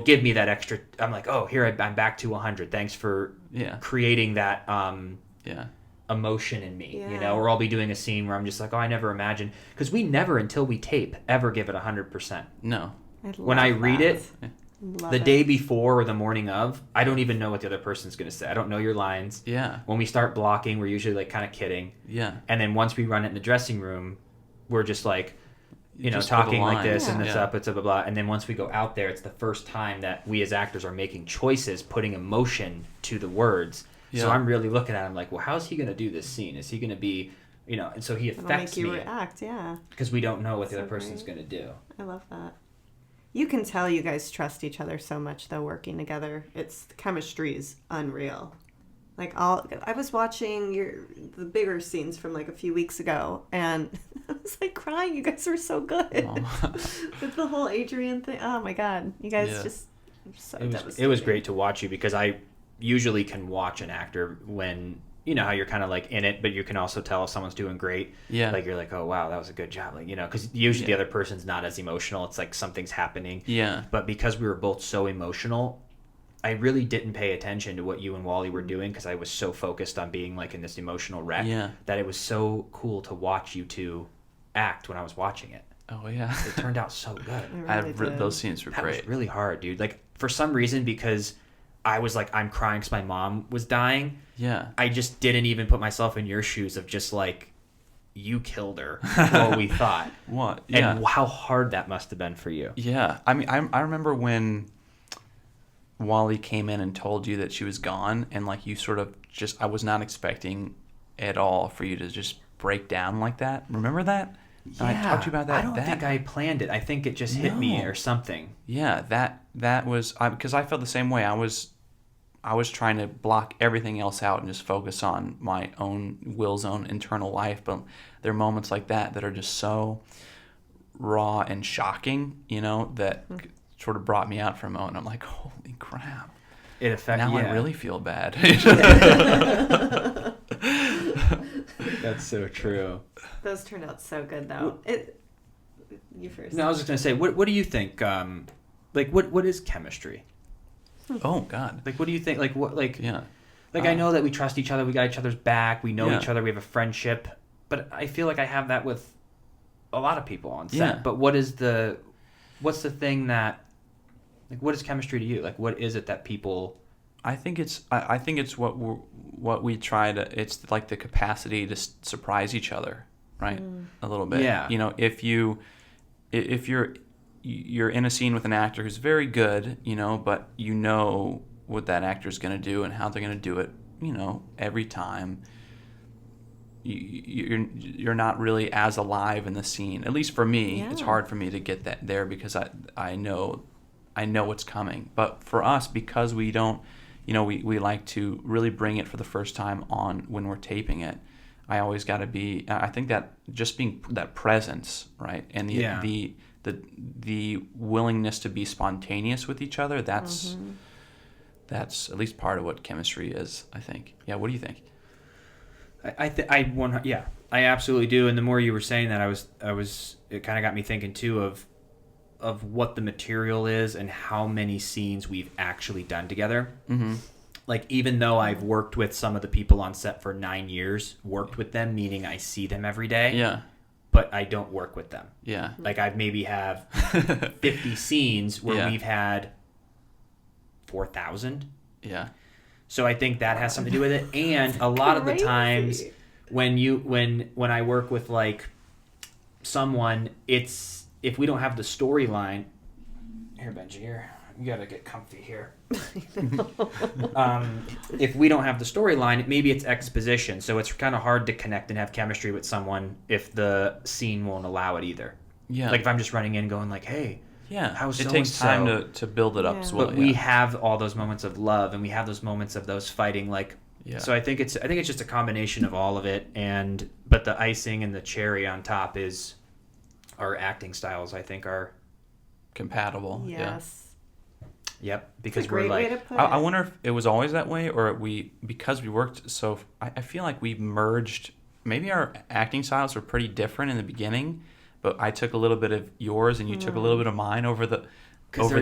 give me that extra. I'm like, oh, here I'm back to 100. Thanks for creating that emotion in me, or I'll be doing a scene where I'm just like, oh, I never imagined, because we never, until we tape, ever give it 100%. No. When I read it, the day before or the morning of, I don't even know what the other person's going to say. I don't know your lines. Yeah. When we start blocking, we're usually like kind of kidding. Yeah. And then once we run it in the dressing room, we're just like, talking like this and it's up, it's blah, blah, blah. And then once we go out there, it's the first time that we as actors are making choices, putting emotion to the words. Yeah. So I'm really looking at him like, well, how's he going to do this scene? Is he going to be, and so he affects me. It'll make you react, because we don't know what the other person's going to do. I love that. You can tell you guys trust each other so much, though, working together. The chemistry is unreal. Like, I was watching the bigger scenes from like a few weeks ago, and I was like crying. You guys were so good. With the whole Adrian thing. Oh my God, you guys So it was great to watch you, because I usually can watch an actor when, you know how you're kind of like in it, but you can also tell if someone's doing great. Yeah. Like you're like, oh wow, that was a good job. Like, you know, because usually the other person's not as emotional. It's like something's happening. Yeah. But because we were both so emotional, I really didn't pay attention to what you and Wally were doing, because I was so focused on being like in this emotional wreck that it was so cool to watch you two act when I was watching it. Oh yeah. It turned out so good. Those scenes were That great. was really hard, dude. Like for some reason, because I was like, I'm crying because my mom was dying. Yeah. I just didn't even put myself in your shoes of just like, you killed her, or we thought. What? Yeah. And how hard that must have been for you. Yeah. I mean, I remember when Wally came in and told you that she was gone, and like you sort of just, I was not expecting at all for you to just break down like that. Remember that? Yeah. I talked to you about that. I don't think I planned it. I think it just hit me or something. Yeah, that was because I felt the same way. I was trying to block everything else out and just focus on my own Will's own internal life. But there are moments like that are just so raw and shocking, you know, that sort of brought me out for a moment. I'm like, holy crap! It affected. Now I really feel bad. That's so true. Those turned out so good, though. You first. No, I was just gonna say, what do you think? Like, what is chemistry? Oh God! Like, what do you think? Like, what? Like, yeah. Like, I know that we trust each other. We got each other's back. We know Yeah. each other. We have a friendship. But I feel like I have that with a lot of people on set. Yeah. But what's the thing that, like, what is chemistry to you? Like, what is it that people? I think it's what we try to. It's like the capacity to surprise each other, right? A little bit. Yeah. You know, if you're in a scene with an actor who's very good, you know, but you know what that actor's going to do and how they're going to do it, you know, every time. You're not really as alive in the scene. At least for me, it's hard for me to get that there because I know what's coming. But for us, because we don't, you know, we like to really bring it for the first time on when we're taping it. I always got to be. I think that just being that presence, right, and the willingness to be spontaneous with each other. That's at least part of what chemistry is. I think. Yeah. What do you think? I absolutely do. And the more you were saying that, it kind of got me thinking too of what the material is and how many scenes we've actually done together. Mm-hmm. Like, even though I've worked with some of the people on set for 9 years, worked with them, meaning I see them every day. Yeah. But I don't work with them. Yeah. Like, I've maybe have 50 scenes where we've had 4,000. Yeah. So I think that has something to do with it. And a lot of the times when I work with like someone, it's if we don't have the storyline. Here, Benji, here. You gotta get comfy here. If we don't have the storyline, maybe it's exposition. So it's kind of hard to connect and have chemistry with someone if the scene won't allow it either. Yeah. Like if I'm just running in going like, hey. Yeah, how's it takes time to build it up as well. But we have all those moments of love, and we have those moments of those fighting. Like, so I think it's just a combination of all of it. But the icing and the cherry on top is our acting styles. I think are compatible. Yes. Yep. Because we're like, I wonder if it was always that way, or because we worked so. I feel like we merged. Maybe our acting styles were pretty different in the beginning. But I took a little bit of yours, and you took a little bit of mine over the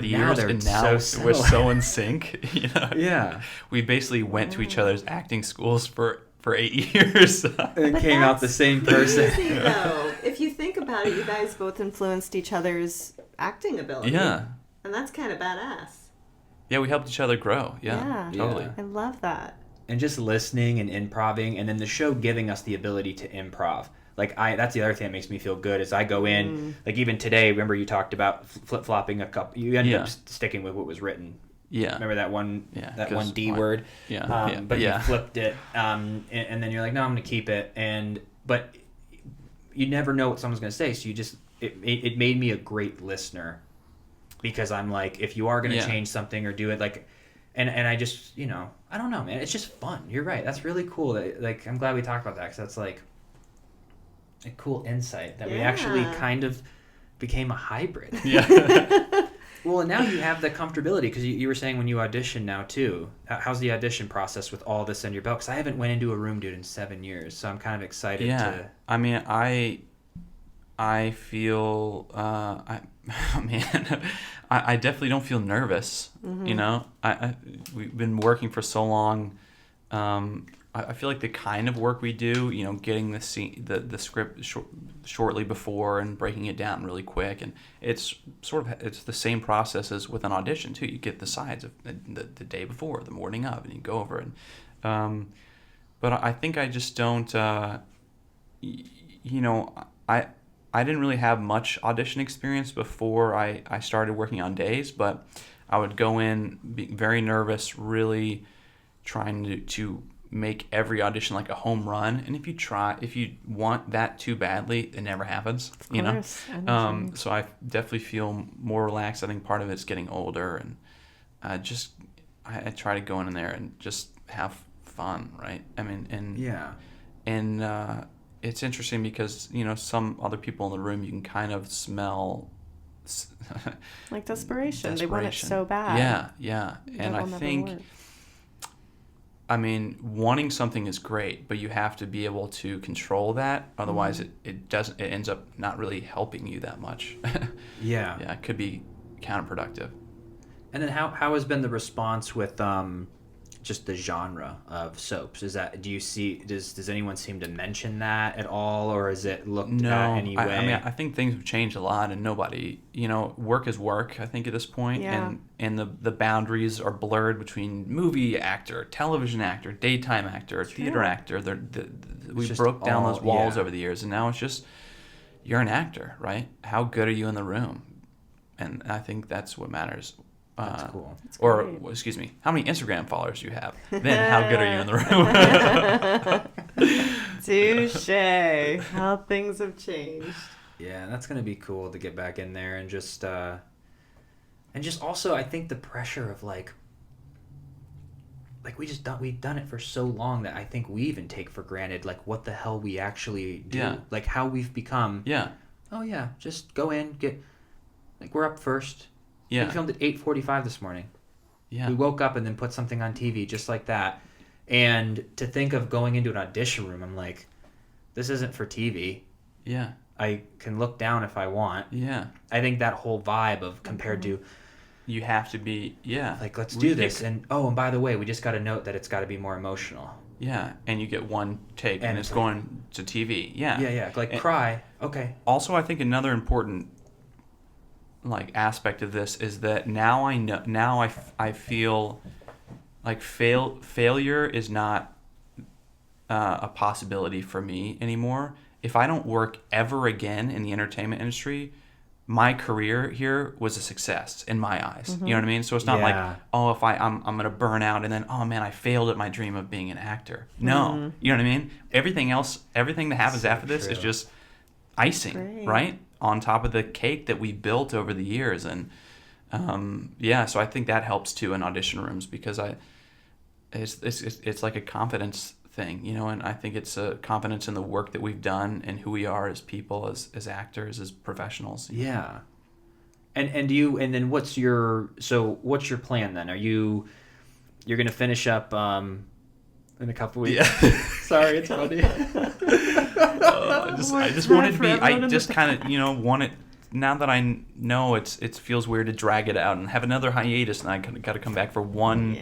years, and now we're so in sync. You know? Yeah, we basically went to each other's acting schools for 8 years, and came out the same person. Crazy, though, if you think about it, you guys both influenced each other's acting ability. Yeah, and that's kind of badass. Yeah, we helped each other grow. Yeah, totally. I love that. And just listening and improvising, and then the show giving us the ability to improv. Like that's the other thing that makes me feel good is I go in, like even today, remember you talked about flip-flopping a couple, you ended up sticking with what was written. Yeah. Remember that one D word? Yeah. But you flipped it, and then you're like, no, I'm going to keep it. But you never know what someone's going to say. So it made me a great listener because I'm like, if you are going to change something or do it like, and I just, you know, I don't know, man, it's just fun. You're right. That's really cool. Like, I'm glad we talked about that because that's like, a cool insight that we actually kind of became a hybrid. Yeah. Well, and now you have the comfortability because you were saying when you audition now too. How's the audition process with all this under your belt? Because I haven't went into a room, dude, in 7 years, so I'm kind of excited to. I mean, I feel man, I definitely don't feel nervous. You know, we've been working for so long. I feel like the kind of work we do, you know, getting the scene, the script shortly before and breaking it down really quick, and it's it's the same process as with an audition too. You get the sides of the day before, the morning of, and you go over it. But I think I just don't. You know, I didn't really have much audition experience before I started working on days, but I would go in being very nervous, really trying to make every audition like a home run. And if you want that too badly, it never happens, you know? So I definitely feel more relaxed. I think part of it's getting older, and I try to go in there and just have fun, right? I mean, and it's interesting because, you know, some other people in the room, you can kind of smell like desperation. They want it so bad. Yeah. And I think, I mean, wanting something is great, but you have to be able to control that. Otherwise, it ends up not really helping you that much. Yeah, it could be counterproductive. And then how has been the response with just the genre of soaps? Does anyone seem to mention that at all, or is it looked at anyway? I mean, I think things have changed a lot, and nobody, you know, work is work, I think, at this point. And the boundaries are blurred between movie actor, television actor, daytime actor, theater actor. We broke down those walls over the years, and now it's just, you're an actor, right? How good are you in the room? And I think that's what matters. That's cool. Or, excuse me, how many Instagram followers do you have? Then how good are you in the room? Touche. How things have changed. Yeah, that's gonna be cool to get back in there and just also I think the pressure of like we've done it for so long that I think we even take for granted like what the hell we actually do. Yeah. Like how we've become. Yeah. Oh yeah, just go in, we're up first. Yeah. We filmed at 8:45 this morning. Yeah. We woke up and then put something on TV just like that. And to think of going into an audition room, I'm like, this isn't for TV. Yeah. I can look down if I want. Yeah. I think that whole vibe of compared to, you have to be, like, let's do this. And by the way, we just got to note that it's got to be more emotional. Yeah. And you get one take and it's going to TV. Yeah. Yeah. Like, cry. Okay. Also, I think another important aspect of this is that now I feel like failure is not a possibility for me anymore. If I don't work ever again in the entertainment industry, my career here was a success in my eyes. You know what I mean? So it's not like, if I'm gonna burn out and then, oh man, I failed at my dream of being an actor. No, you know what I mean? Everything that happens after this is just icing, right? On top of the cake that we built over the years. And so I think that helps too in audition rooms because it's like a confidence thing, you know, and I think it's a confidence in the work that we've done and who we are as people, as actors, as professionals. Yeah. And then what's your plan then? You're going to finish up in a couple weeks? Yeah. Sorry, it's funny. I just wanted to be. I just kind of, you know, want it. Now that I know it feels weird to drag it out and have another hiatus, and I got to come back for one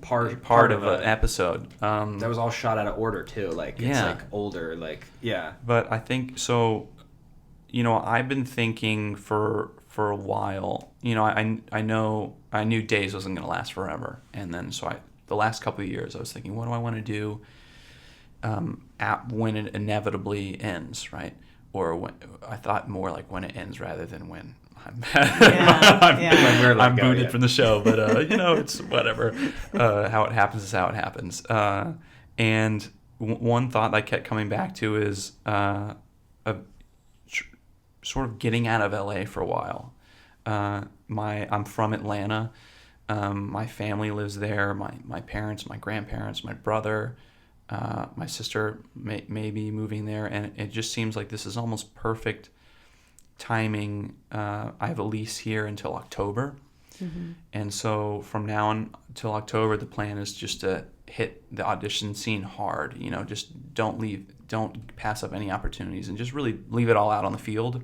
part of an episode. That was all shot out of order too. Like it's like older. Like But I think so. You know, I've been thinking for a while. You know, I knew Days wasn't going to last forever, and then the last couple of years I was thinking, what do I want to do? When it inevitably ends, right? Or when I thought more like when it ends rather than when I'm booted from the show. But you know, it's whatever. How it happens is how it happens. And one thought I kept coming back to is sort of getting out of LA for a while. I'm from Atlanta. My family lives there. My parents, my grandparents, my brother. My sister may be moving there, and it just seems like this is almost perfect timing, I have a lease here until October. And so from now on till October, the plan is just to hit the audition scene hard. Just don't pass up any opportunities, and just really leave it all out on the field,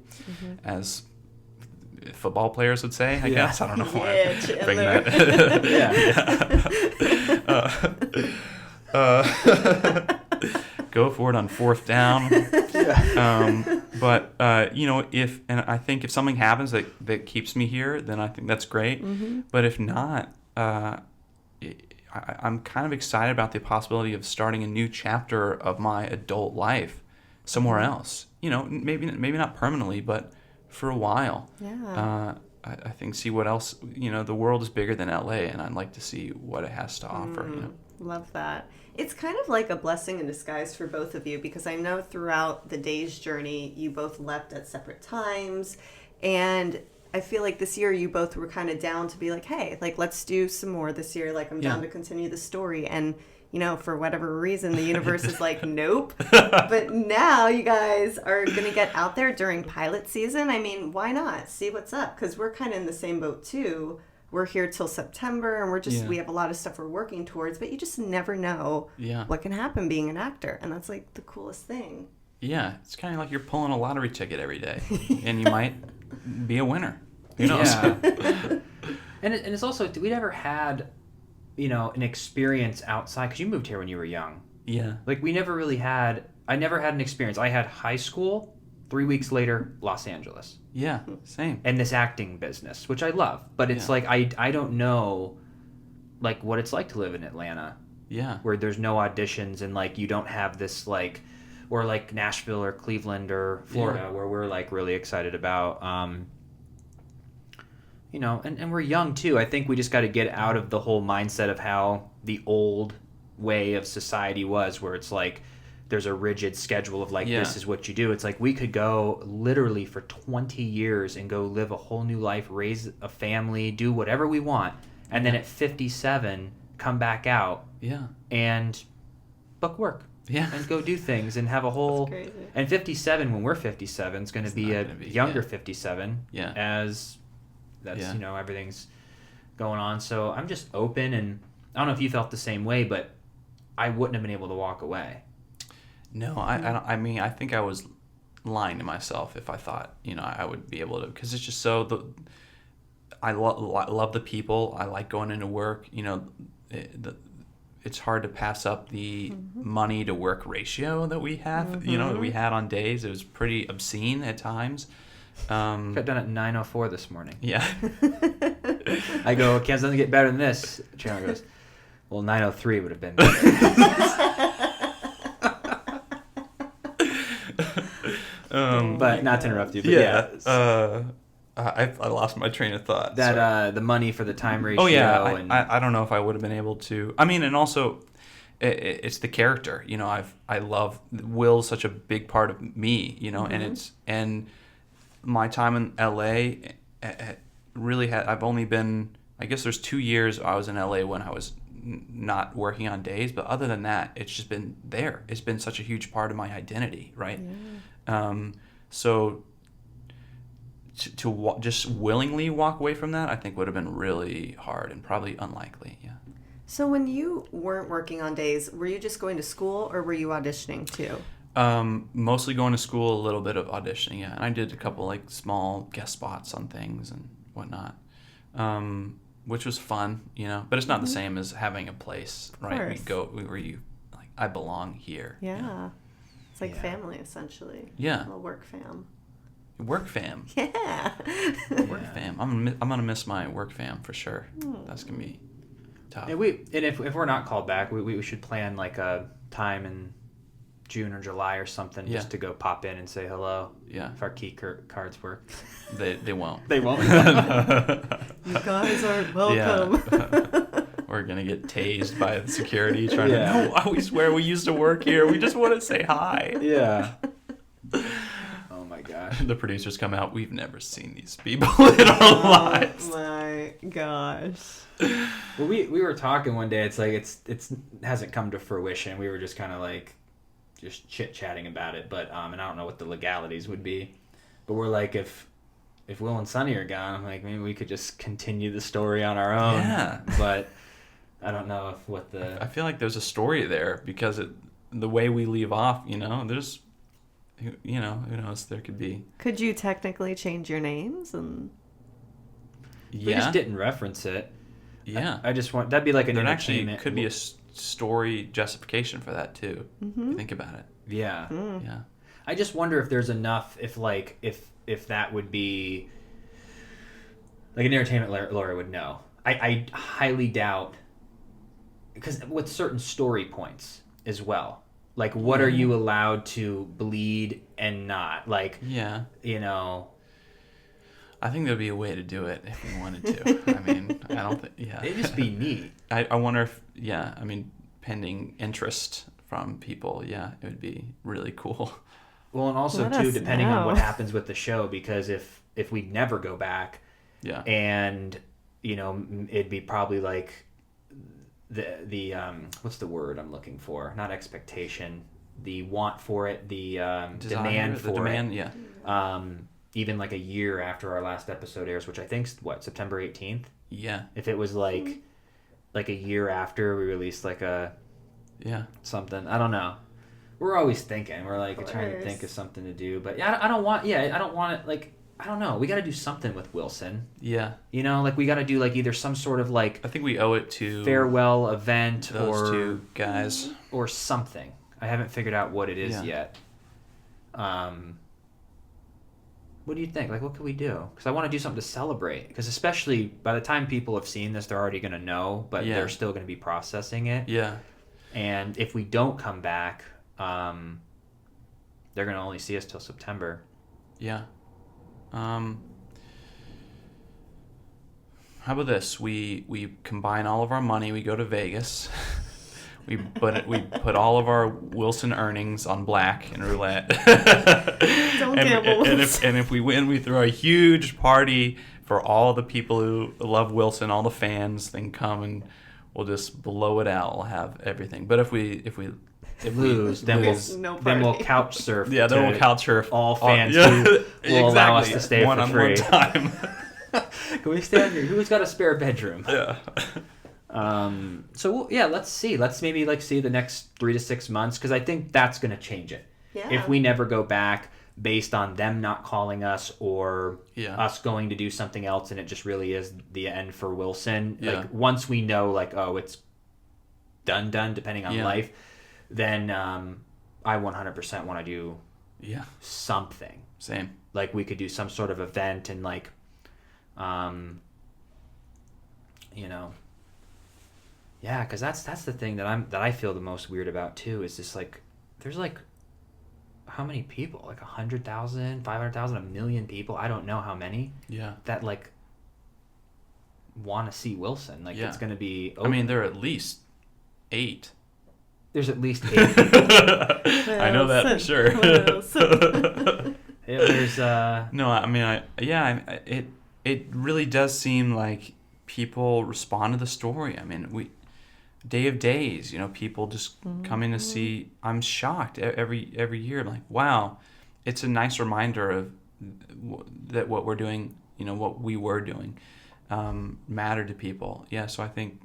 as football players would say. I guess I don't know why I bring that. Go for it on 4th down. But and I think if something happens that keeps me here, then I think that's great. But if not, I'm kind of excited about the possibility of starting a new chapter of my adult life somewhere else. Maybe not permanently, but for a while. I think see what else. The world is bigger than LA, and I'd like to see what it has to offer. Love that. It's kind of like a blessing in disguise for both of you, because I know throughout the day's journey, you both left at separate times. And I feel like this year you both were kind of down to be like, hey, like, let's do some more this year. Like, I'm down to continue the story. And, for whatever reason, the universe is like, nope. But now you guys are going to get out there during pilot season. I mean, why not? See what's up? Because we're kind of in the same boat, too. We're here till September, and we have a lot of stuff we're working towards, but you just never know what can happen being an actor. And that's like the coolest thing. Yeah, it's kind of like you're pulling a lottery ticket every day, and you might be a winner. Who knows? Yeah. and it's also, we never had, an experience outside, because you moved here when you were young. Yeah. Like, I never had an experience. I had high school, 3 weeks later, Los Angeles. Yeah, same. And this acting business, which I love. But it's like, I don't know, like, what it's like to live in Atlanta. Yeah. Where there's no auditions, and, like, you don't have this, like, or, like, Nashville or Cleveland or Florida, where we're, like, really excited about, and we're young, too. I think we just got to get out of the whole mindset of how the old way of society was, where it's like, there's a rigid schedule of, like, this is what you do. It's like, we could go literally for 20 years and go live a whole new life, raise a family, do whatever we want. And then at 57, come back out and book work. Yeah. And go do things and have a whole... And 57, when we're 57, is going to be a younger 57. Yeah. As that's, everything's going on. So I'm just open, and I don't know if you felt the same way, but I wouldn't have been able to walk away. No, I mean, I think I was lying to myself if I thought, I would be able to, because it's just so, I love the people. I like going into work. It's hard to pass up the money to work ratio that we have, that we had on days. It was pretty obscene at times. Got done at 9:04 this morning. Yeah. I go, can't something get better than this? Chandler goes, well, 9:03 would have been better. But not to interrupt you, but I lost my train of thought. That the money for the time ratio. Oh yeah, I don't know if I would have been able to. I mean, and also, it's the character. I love Will's such a big part of me. And my time in LA really had. I've only been. I guess there's 2 years I was in LA when I was not working on days, but other than that, it's just been there. It's been such a huge part of my identity, right? So to just willingly walk away from that, I think would have been really hard and probably unlikely. Yeah. So when you weren't working on days, were you just going to school, or were you auditioning too? Mostly going to school, a little bit of auditioning. Yeah, and I did a couple like small guest spots on things and whatnot, which was fun, But it's not the same as having a place, right? We go where you like. I belong here. Yeah. It's like family, essentially. Yeah. A work fam. Work fam. Yeah. Work fam. I'm gonna miss my work fam for sure. That's gonna be tough. And if we're not called back, we should plan like a time in June or July or something, just to go pop in and say hello. Yeah. If our key cards work. They won't. They won't. You guys are welcome. Yeah. We're going to get tased by the security trying to, no, we swear we used to work here. We just want to say hi. Yeah. Oh, my gosh. The producers come out. We've never seen these people in our lives. Oh, my gosh. Well, we were talking one day. It's like it hasn't come to fruition. We were just kind of like just chit-chatting about it. But and I don't know what the legalities would be. But we're like, if Will and Sonny are gone, I'm like, maybe we could just continue the story on our own. Yeah. But I don't know if what the... I feel like there's a story there because the way we leave off, there's, who knows, there could be. Could you technically change your names? And we just didn't reference it. Yeah. I just want... That'd be like an there actually entertainment... could be a story justification for that, too. Mm-hmm. If you think about it. Yeah. Mm. Yeah. I just wonder if there's enough, if that would be... Like an entertainment lawyer would know. I highly doubt... Because with certain story points as well. Like, what are you allowed to bleed and not? Like, yeah. I think there'd be a way to do it if we wanted to. I mean, I don't think... Yeah. It'd just be neat. I wonder if... Yeah, I mean, pending interest from people, it would be really cool. Well, and also, too, depending on what happens with the show, because if we never go back... Yeah. And, it'd be probably like... The what's the word I'm looking for? Not expectation, the want for it, the demand for it. Yeah. Even like a year after our last episode airs, which I think's September 18th. Yeah. If it was like a year after we released something, I don't know. We're always thinking. We're like trying to think of something to do, but I don't want it like. I don't know. We got to do something with Wilson. Yeah. We got to do either some sort of I think we owe it to farewell event those two guys or something. I haven't figured out what it is yet. What do you think? What could we do? Because I want to do something to celebrate. Because especially by the time people have seen this, they're already going to know, but they're still going to be processing it. Yeah. And if we don't come back, they're going to only see us till September. Yeah. How about this? We combine all of our money. We go to Vegas. we put all of our Wilson earnings on black and roulette. Don't gamble. And if we win, we throw a huge party for all the people who love Wilson, all the fans. Then come and we'll just blow it out. We'll have everything. But if we lose, then we'll couch surf. Yeah, then we'll couch surf all fans who will allow us to stay one for on free. One time. Can we stay here? Who's got a spare bedroom? Yeah. So let's see. Let's maybe see the next 3 to 6 months, because I think that's going to change it. Yeah. If we never go back based on them not calling us or us going to do something else, and it just really is the end for Wilson. Yeah. Once we know it's done, depending on life. Then I 100% want to do something. Same. We could do some sort of event and because that's the thing that I feel the most weird about too, is just there's how many people, 100,000, 500,000, 1 million people, I don't know how many that want to see Wilson. It's going to be open. I mean, there are at least 8. There's at least 8 I know that for sure. There's no, I mean, it really does seem like people respond to the story. I mean, Day of Days, people just coming to see. I'm shocked every year. I'm like, wow, it's a nice reminder of that what we're doing, what we were doing, mattered to people. Yeah, so I think.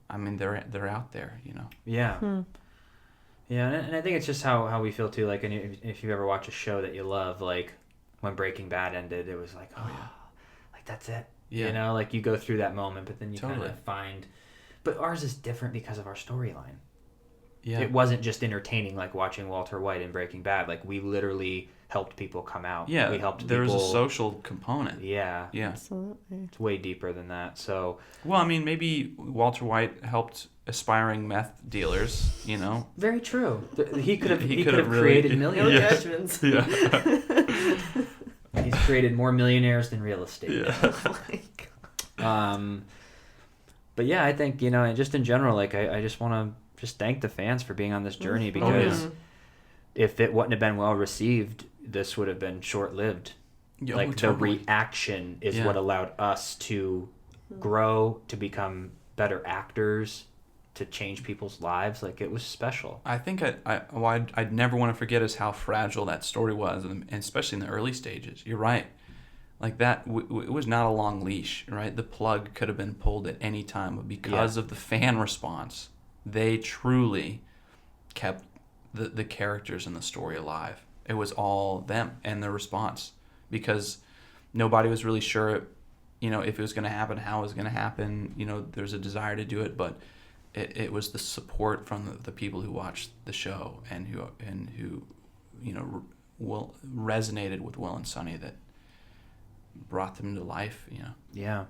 I mean, they're out there, Yeah. Yeah, and I think it's just how we feel too. And if you ever watch a show that you love, when Breaking Bad ended, it was that's it. Yeah. You go through that moment, but then you totally. kind of find. But ours is different because of our storyline. Yeah. It wasn't just entertaining like watching Walter White in Breaking Bad. We literally helped people come out. Yeah. We helped there people. was a social component. Yeah. Yeah. Absolutely. It's way deeper than that. So. Well, I mean, maybe Walter White helped aspiring meth dealers. Very true. He could have really, created millionaires. Judgments. Yeah. He's created more millionaires than real estate. Yeah. Oh my God. But yeah, I think, just in general, I just want to just thank the fans for being on this journey, because if it wouldn't have been well received, this would have been short-lived. Totally. The reaction is what allowed us to grow, to become better actors, to change people's lives. Like, it was special. I think I'd never want to forget is how fragile that story was, and especially in the early stages. You're right. Like that, it was not a long leash, right? The plug could have been pulled at any time, but because of the fan response, they truly kept the characters in the story alive. It was all them and their response, because nobody was really sure, if it was going to happen, how it was going to happen. There's a desire to do it, but it was the support from the people who watched the show and who resonated with Will and Sonny that brought them to life. Yeah.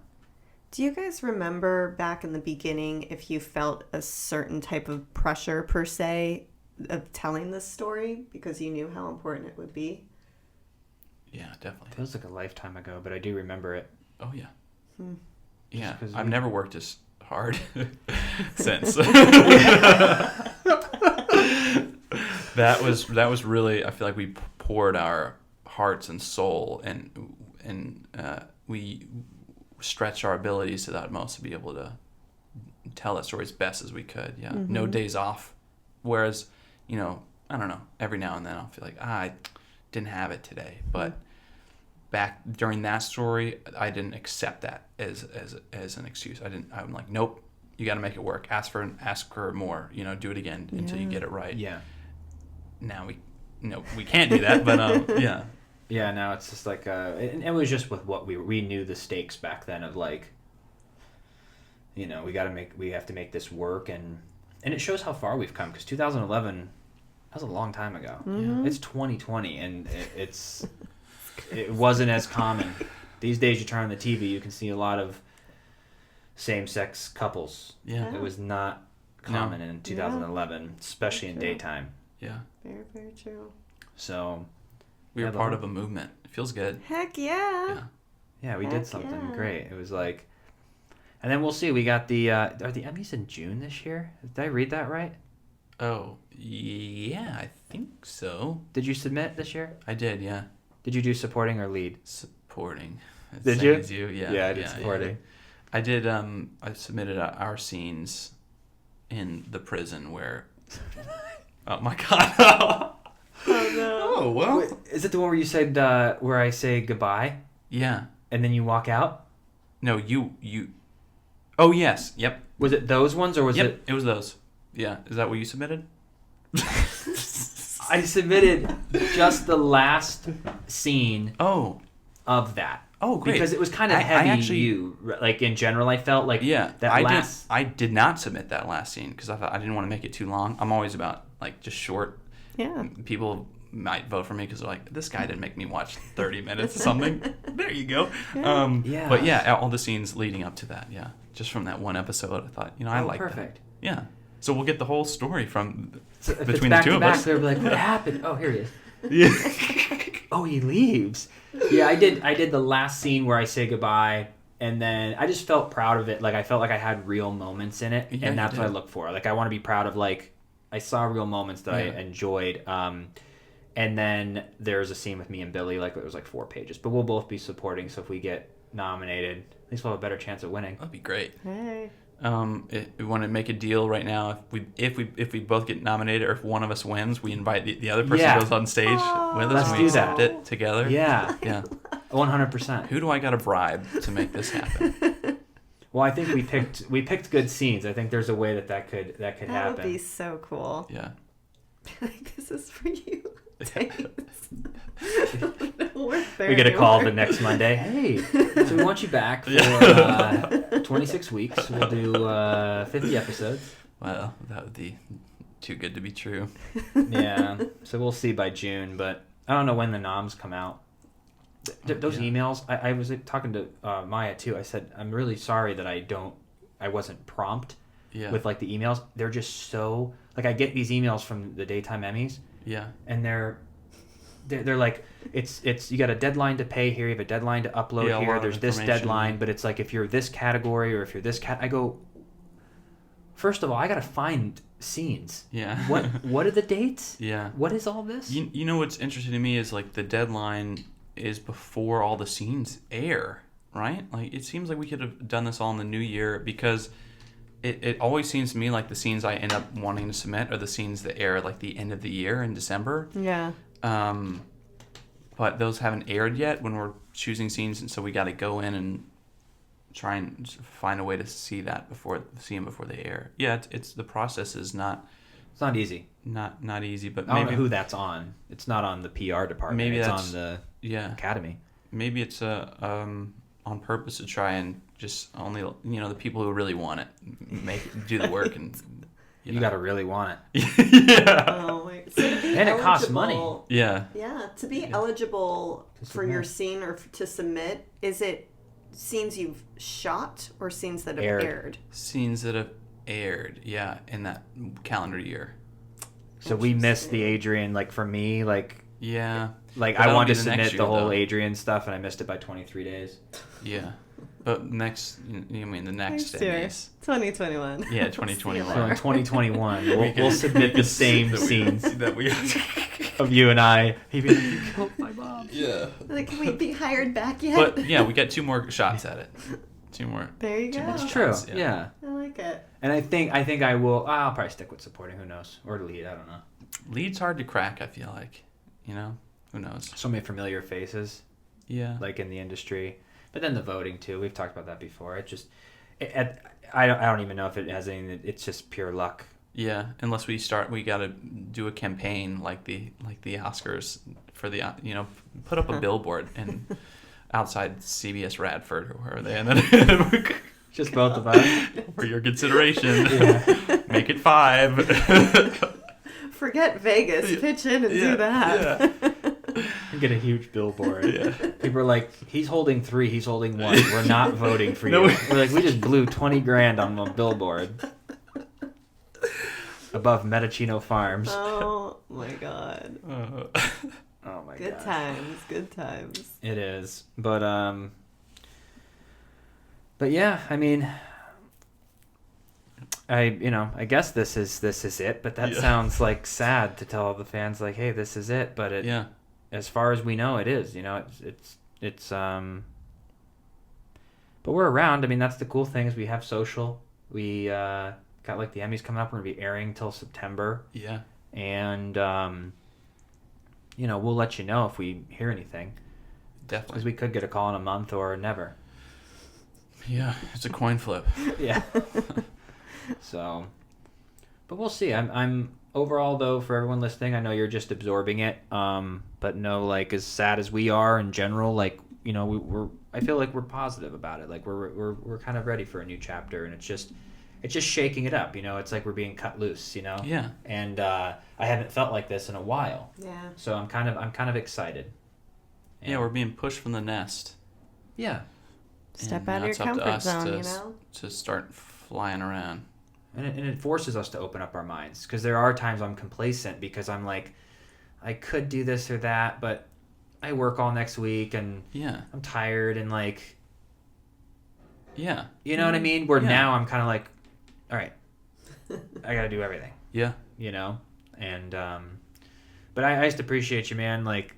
Do you guys remember back in the beginning if you felt a certain type of pressure per se of telling this story because you knew how important it would be? Yeah, definitely. Feels like a lifetime ago, but I do remember it. Oh yeah. Hmm. Yeah, I've never worked as hard since. That was really, I feel like we poured our hearts and soul and we stretched our abilities to the utmost to be able to tell that story as best as we could. Yeah. Mm-hmm. No days off. Whereas, I don't know, every now and then I'll feel like, I didn't have it today. But back during that story, I didn't accept that as an excuse. I'm like, nope, you got to make it work. Ask for more, do it again until you get it right. Yeah. Now we can't do that, but yeah. Yeah, now it's just like it was just with what we knew the stakes back then of like, we have to make this work, and it shows how far we've come, because 2011, that was a long time ago. Mm-hmm. It's 2020, and it wasn't as common. These days, you turn on the TV, you can see a lot of same-sex couples. Yeah, it was not common in 2011, especially in daytime. Yeah, very, very true. So we were part of a movement. It feels good. Heck yeah. Yeah, we did something great. It was like, and then we'll see. We got the are the Emmys in June this year? Did I read that right? Oh, yeah, I think so. Did you submit this year? I did, yeah. Did you do supporting or lead? Supporting. Did you? As you? Yeah. Yeah, I did supporting. Yeah. I did. I submitted our scenes in the prison where. Oh my God. Oh no. Oh well. Wait, is it the one where you said where I say goodbye? Yeah. And then you walk out? No, you. Oh yes. Yep. Was it those ones or was it? It was those. Yeah. Is that what you submitted? I submitted just the last scene. Oh. Of that. Oh, great. Because it was kind of heavy. Like in general, I felt like I did not submit that last scene because I thought I didn't want to make it too long. I'm always about like just short. Yeah. People might vote for me because they're like, this guy didn't make me watch 30 minutes or something. There you go. Yeah. But yeah, all the scenes leading up to that. Yeah. Just from that one episode, I thought, I like that. Perfect. Yeah. So we'll get the whole story from between the two of us. They'll be like, what happened? Oh, here he is. Yeah. Oh, he leaves. Yeah, I did the last scene where I say goodbye, and then I just felt proud of it. Like, I felt like I had real moments in it, and that's what I look for. Like, I want to be proud of, like, I saw real moments that I enjoyed. And then there's a scene with me and Billy, like, it was like 4 pages. But we'll both be supporting, so if we get nominated, at least we'll have a better chance of winning. That'd be great. Hey. We want to make a deal right now. If we both get nominated, or if one of us wins, we invite the other person goes on stage with us. Let's and we do accept that. it together. Yeah. Yeah. 100%. Who do I got to bribe to make this happen? Well, I think we picked good scenes. I think there's a way that could happen. That would be so cool. Yeah. Like, this is for you. We get a call the next Monday. Hey, so we want you back for 26 weeks. We'll do 50 episodes. Well, that would be too good to be true. Yeah. So we'll see by June, but I don't know when the noms come out. Those emails, I was talking to Maya too. I said, I'm really sorry that I wasn't prompt with like the emails. They're just so, like, I get these emails from the daytime Emmys. Yeah. And they're like, it's you got a deadline to pay here, you have a deadline to upload here, there's this deadline, but it's like, if you're this category or if you're this I go, first of all, I gotta find scenes. Yeah. What are the dates? Yeah. What is all this? You know what's interesting to me is like the deadline is before all the scenes air, right? Like, it seems like we could have done this all in the new year, because it always seems to me like the scenes I end up wanting to submit are the scenes that air like the end of the year in December. Yeah. But those haven't aired yet when we're choosing scenes, and so we got to go in and try and find a way to see them before they air. Yeah, it's the process is not. It's not easy. Not easy, but I don't maybe know who that's on. It's not on the PR department. Maybe it's that's on the academy. Maybe it's on purpose to try and just only the people who really want it do the work and you got to really want it. Yeah. Oh my! So to be and it costs money. Yeah. Yeah, to be eligible for your scene or to submit, is it scenes you've shot or scenes that have aired? Scenes that have aired, yeah, in that calendar year. So we missed the Adrian, like for me, like yeah, like I wanted to submit the whole Adrian stuff and I missed it by 23 days. Yeah, but the next Emmys. 2021. Yeah, 2021. So in 2021, we'll submit the same scenes that we of you and I. He killed my mom. Yeah. Like, can we be hired back yet? But yeah, we got 2 more shots at it. 2 more. There you go. That's true. Yeah. I like it. And I think I will. I'll probably stick with supporting. Who knows? Or lead. I don't know. Lead's hard to crack. I feel like. Who knows? So many familiar faces. Yeah. Like in the industry, but then the voting too. We've talked about that before. It just, I don't even know if it has anything. It's just pure luck. Yeah. Unless we got to do a campaign like the Oscars for the put up a billboard and outside CBS Radford or wherever they and then. Just both of us. For your consideration. Yeah. Make it 5. Forget Vegas. Pitch in and do that. Yeah. Get a huge billboard. Yeah. People are like, he's holding 3, he's holding 1. We're not voting for you. We're like, we just blew $20,000 on a billboard above Medicino Farms. Oh my god. Oh my god. Good times. Good times. It is, but yeah, I mean, I guess this is it, but that sounds like sad to tell the fans like, hey, this is it, but as far as we know, it is. It's but we're around. I mean, that's the cool thing is we have social. We got like the Emmys coming up. We're gonna be airing till September. Yeah, and we'll let you know if we hear anything. Definitely, because we could get a call in a month or never. Yeah, it's a coin flip. Yeah. So, but we'll see. I'm overall though, for everyone listening, I know you're just absorbing it. But no, like as sad as we are in general, like I feel like we're positive about it. Like we're kind of ready for a new chapter, and it's just shaking it up. It's like we're being cut loose. Yeah. And I haven't felt like this in a while. Yeah. So I'm kind of excited. And yeah, we're being pushed from the nest. Yeah. Step out of your comfort zone, to start flying around. And it forces us to open up our minds, because there are times I'm complacent because I'm like, I could do this or that, but I work all next week and I'm tired and like, you know what I mean? Where now I'm kind of like, all right, I got to do everything. Yeah. And but I just appreciate you, man. Like,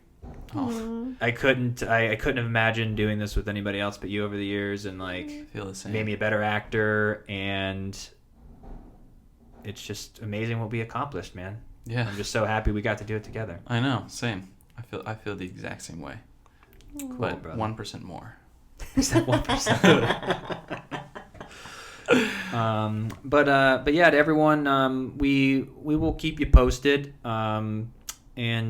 I couldn't have imagined doing this with anybody else but you over the years, and like feel the same. Made me a better actor, and it's just amazing what we accomplished, man. Yeah. I'm just so happy we got to do it together. I know, same. I feel the exact same way. Cool, but brother. 1% more. Except 1%. But yeah, to everyone, we will keep you posted. And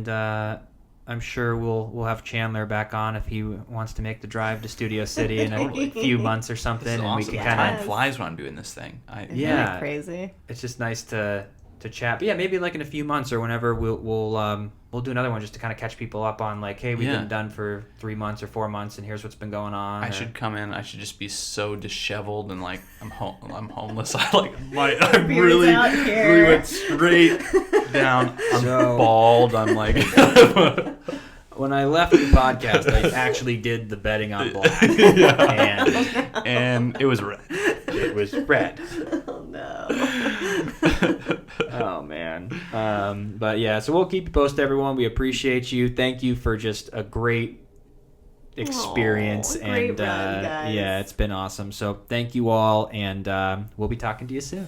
I'm sure we'll have Chandler back on if he wants to make the drive to Studio City in a few months or something, and awesome. we can Time kind of flies when I'm doing this thing. Really crazy. It's just nice to chat. But yeah, maybe like in a few months or whenever we'll do another one just to kind of catch people up on like, hey, we've been done for 3 months or 4 months, and here's what's been going on. I should come in. I should just be so disheveled and like I'm homeless. I really went straight down. I'm bald. I'm like. When I left the podcast, I actually did the betting on black, and it was red. It was red. Oh no. Oh man. But yeah, so we'll keep you posted, everyone. We appreciate you. Thank you for just a great experience. Great And run, guys. yeah, it's been awesome. So thank you all, and we'll be talking to you soon.